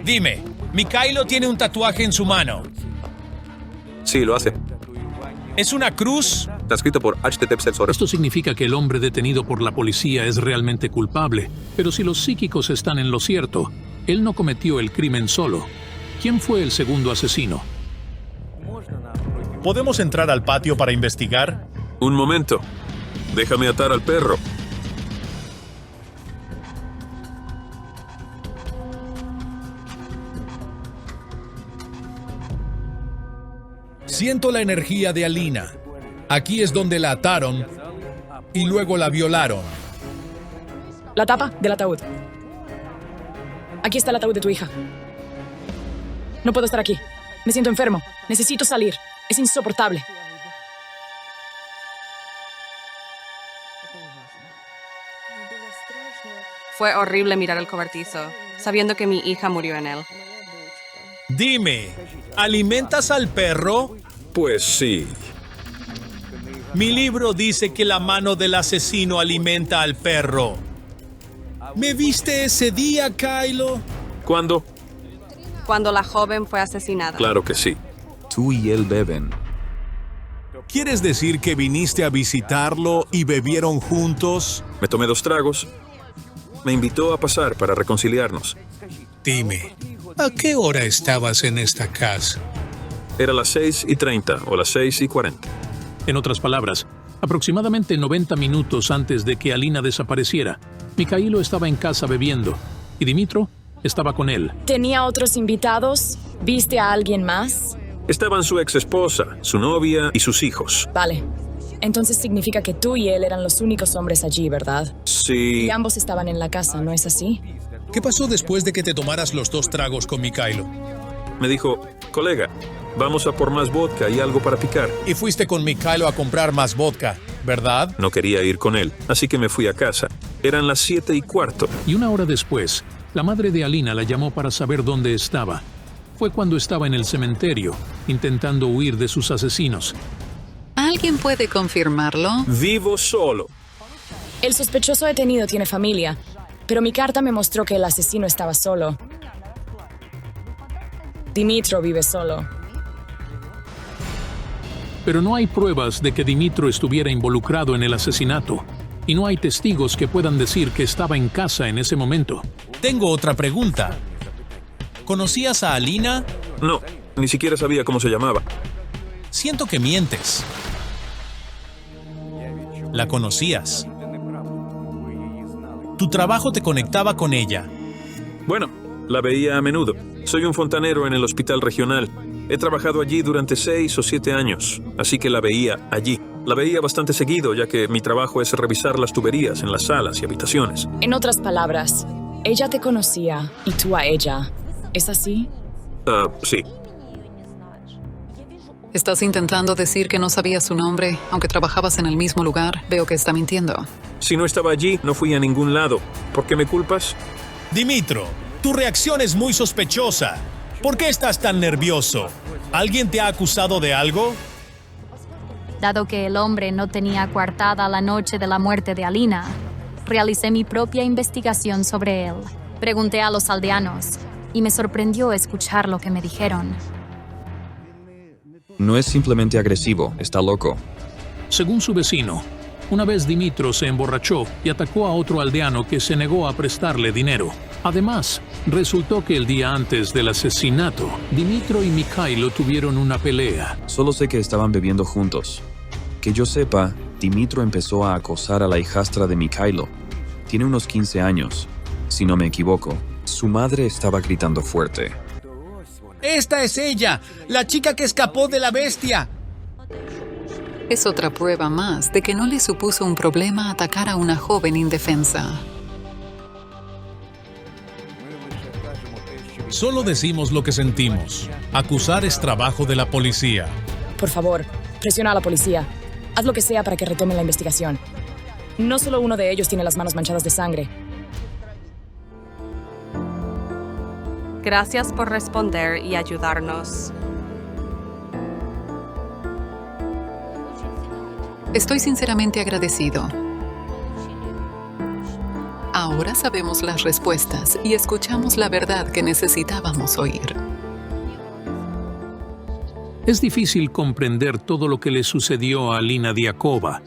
Dime, Mikhailo tiene un tatuaje en su mano. Sí, lo hace. ¿Es una cruz? Está escrito por HTTP. Esto significa que el hombre detenido por la policía es realmente culpable. Pero si los psíquicos están en lo cierto, él no cometió el crimen solo. ¿Quién fue el segundo asesino? ¿Podemos entrar al patio para investigar? Un momento. Déjame atar al perro. Siento la energía de Alina. Aquí es donde la ataron y luego la violaron. La tapa del ataúd. Aquí está el ataúd de tu hija. No puedo estar aquí. Me siento enfermo. Necesito salir. Es insoportable. Fue horrible mirar el cobertizo, sabiendo que mi hija murió en él. Dime, ¿alimentas al perro? Pues sí. Mi libro dice que la mano del asesino alimenta al perro. ¿Me viste ese día, Kylo? ¿Cuándo? Cuando la joven fue asesinada. Claro que sí. Tú y él beben. ¿Quieres decir que viniste a visitarlo y bebieron juntos? Me tomé 2 tragos. Me invitó a pasar para reconciliarnos. Dime, ¿a qué hora estabas en esta casa? Era las 6:30 o las 6:40. En otras palabras, aproximadamente 90 minutos antes de que Alina desapareciera, Mikhailo estaba en casa bebiendo y Dimitro estaba con él. ¿Tenía otros invitados? ¿Viste a alguien más? Estaban su ex esposa, su novia y sus hijos. Vale. Entonces significa que tú y él eran los únicos hombres allí, ¿verdad? Sí. Y ambos estaban en la casa, ¿no es así? ¿Qué pasó después de que te tomaras los 2 tragos con Mikhailo? Me dijo, colega, vamos a por más vodka y algo para picar. Y fuiste con Mikhailo a comprar más vodka, ¿verdad? No quería ir con él, así que me fui a casa. Eran las 7:15. Y una hora después, la madre de Alina la llamó para saber dónde estaba. Fue cuando estaba en el cementerio, intentando huir de sus asesinos. ¿Alguien puede confirmarlo? Vivo solo. El sospechoso detenido tiene familia, pero mi carta me mostró que el asesino estaba solo. Dimitro vive solo. Pero no hay pruebas de que Dimitro estuviera involucrado en el asesinato, y no hay testigos que puedan decir que estaba en casa en ese momento. Tengo otra pregunta. ¿Conocías a Alina? No, ni siquiera sabía cómo se llamaba. Siento que mientes. La conocías. Tu trabajo te conectaba con ella. Bueno, la veía a menudo. Soy un fontanero en el hospital regional. He trabajado allí durante 6 o 7 años, así que la veía allí. La veía bastante seguido, ya que mi trabajo es revisar las tuberías en las salas y habitaciones. En otras palabras, ella te conocía y tú a ella. ¿Es así? Sí. ¿Estás intentando decir que no sabías su nombre, aunque trabajabas en el mismo lugar? Veo que está mintiendo. Si no estaba allí, no fui a ningún lado. ¿Por qué me culpas? Dimitro, tu reacción es muy sospechosa. ¿Por qué estás tan nervioso? ¿Alguien te ha acusado de algo? Dado que el hombre no tenía coartada la noche de la muerte de Alina, realicé mi propia investigación sobre él. Pregunté a los aldeanos y me sorprendió escuchar lo que me dijeron. No es simplemente agresivo, está loco. Según su vecino, una vez Dimitro se emborrachó y atacó a otro aldeano que se negó a prestarle dinero. Además, resultó que el día antes del asesinato, Dimitro y Mikhailo tuvieron una pelea. Solo sé que estaban bebiendo juntos. Que yo sepa, Dimitro empezó a acosar a la hijastra de Mikhailo. Tiene unos 15 años, si no me equivoco. Su madre estaba gritando fuerte. ¡Esta es ella! ¡La chica que escapó de la bestia! Es otra prueba más de que no le supuso un problema atacar a una joven indefensa. Solo decimos lo que sentimos. Acusar es trabajo de la policía. Por favor, presiona a la policía. Haz lo que sea para que retomen la investigación. No solo uno de ellos tiene las manos manchadas de sangre. Gracias por responder y ayudarnos. Estoy sinceramente agradecido. Ahora sabemos las respuestas y escuchamos la verdad que necesitábamos oír. Es difícil comprender todo lo que le sucedió a Alina Diakova,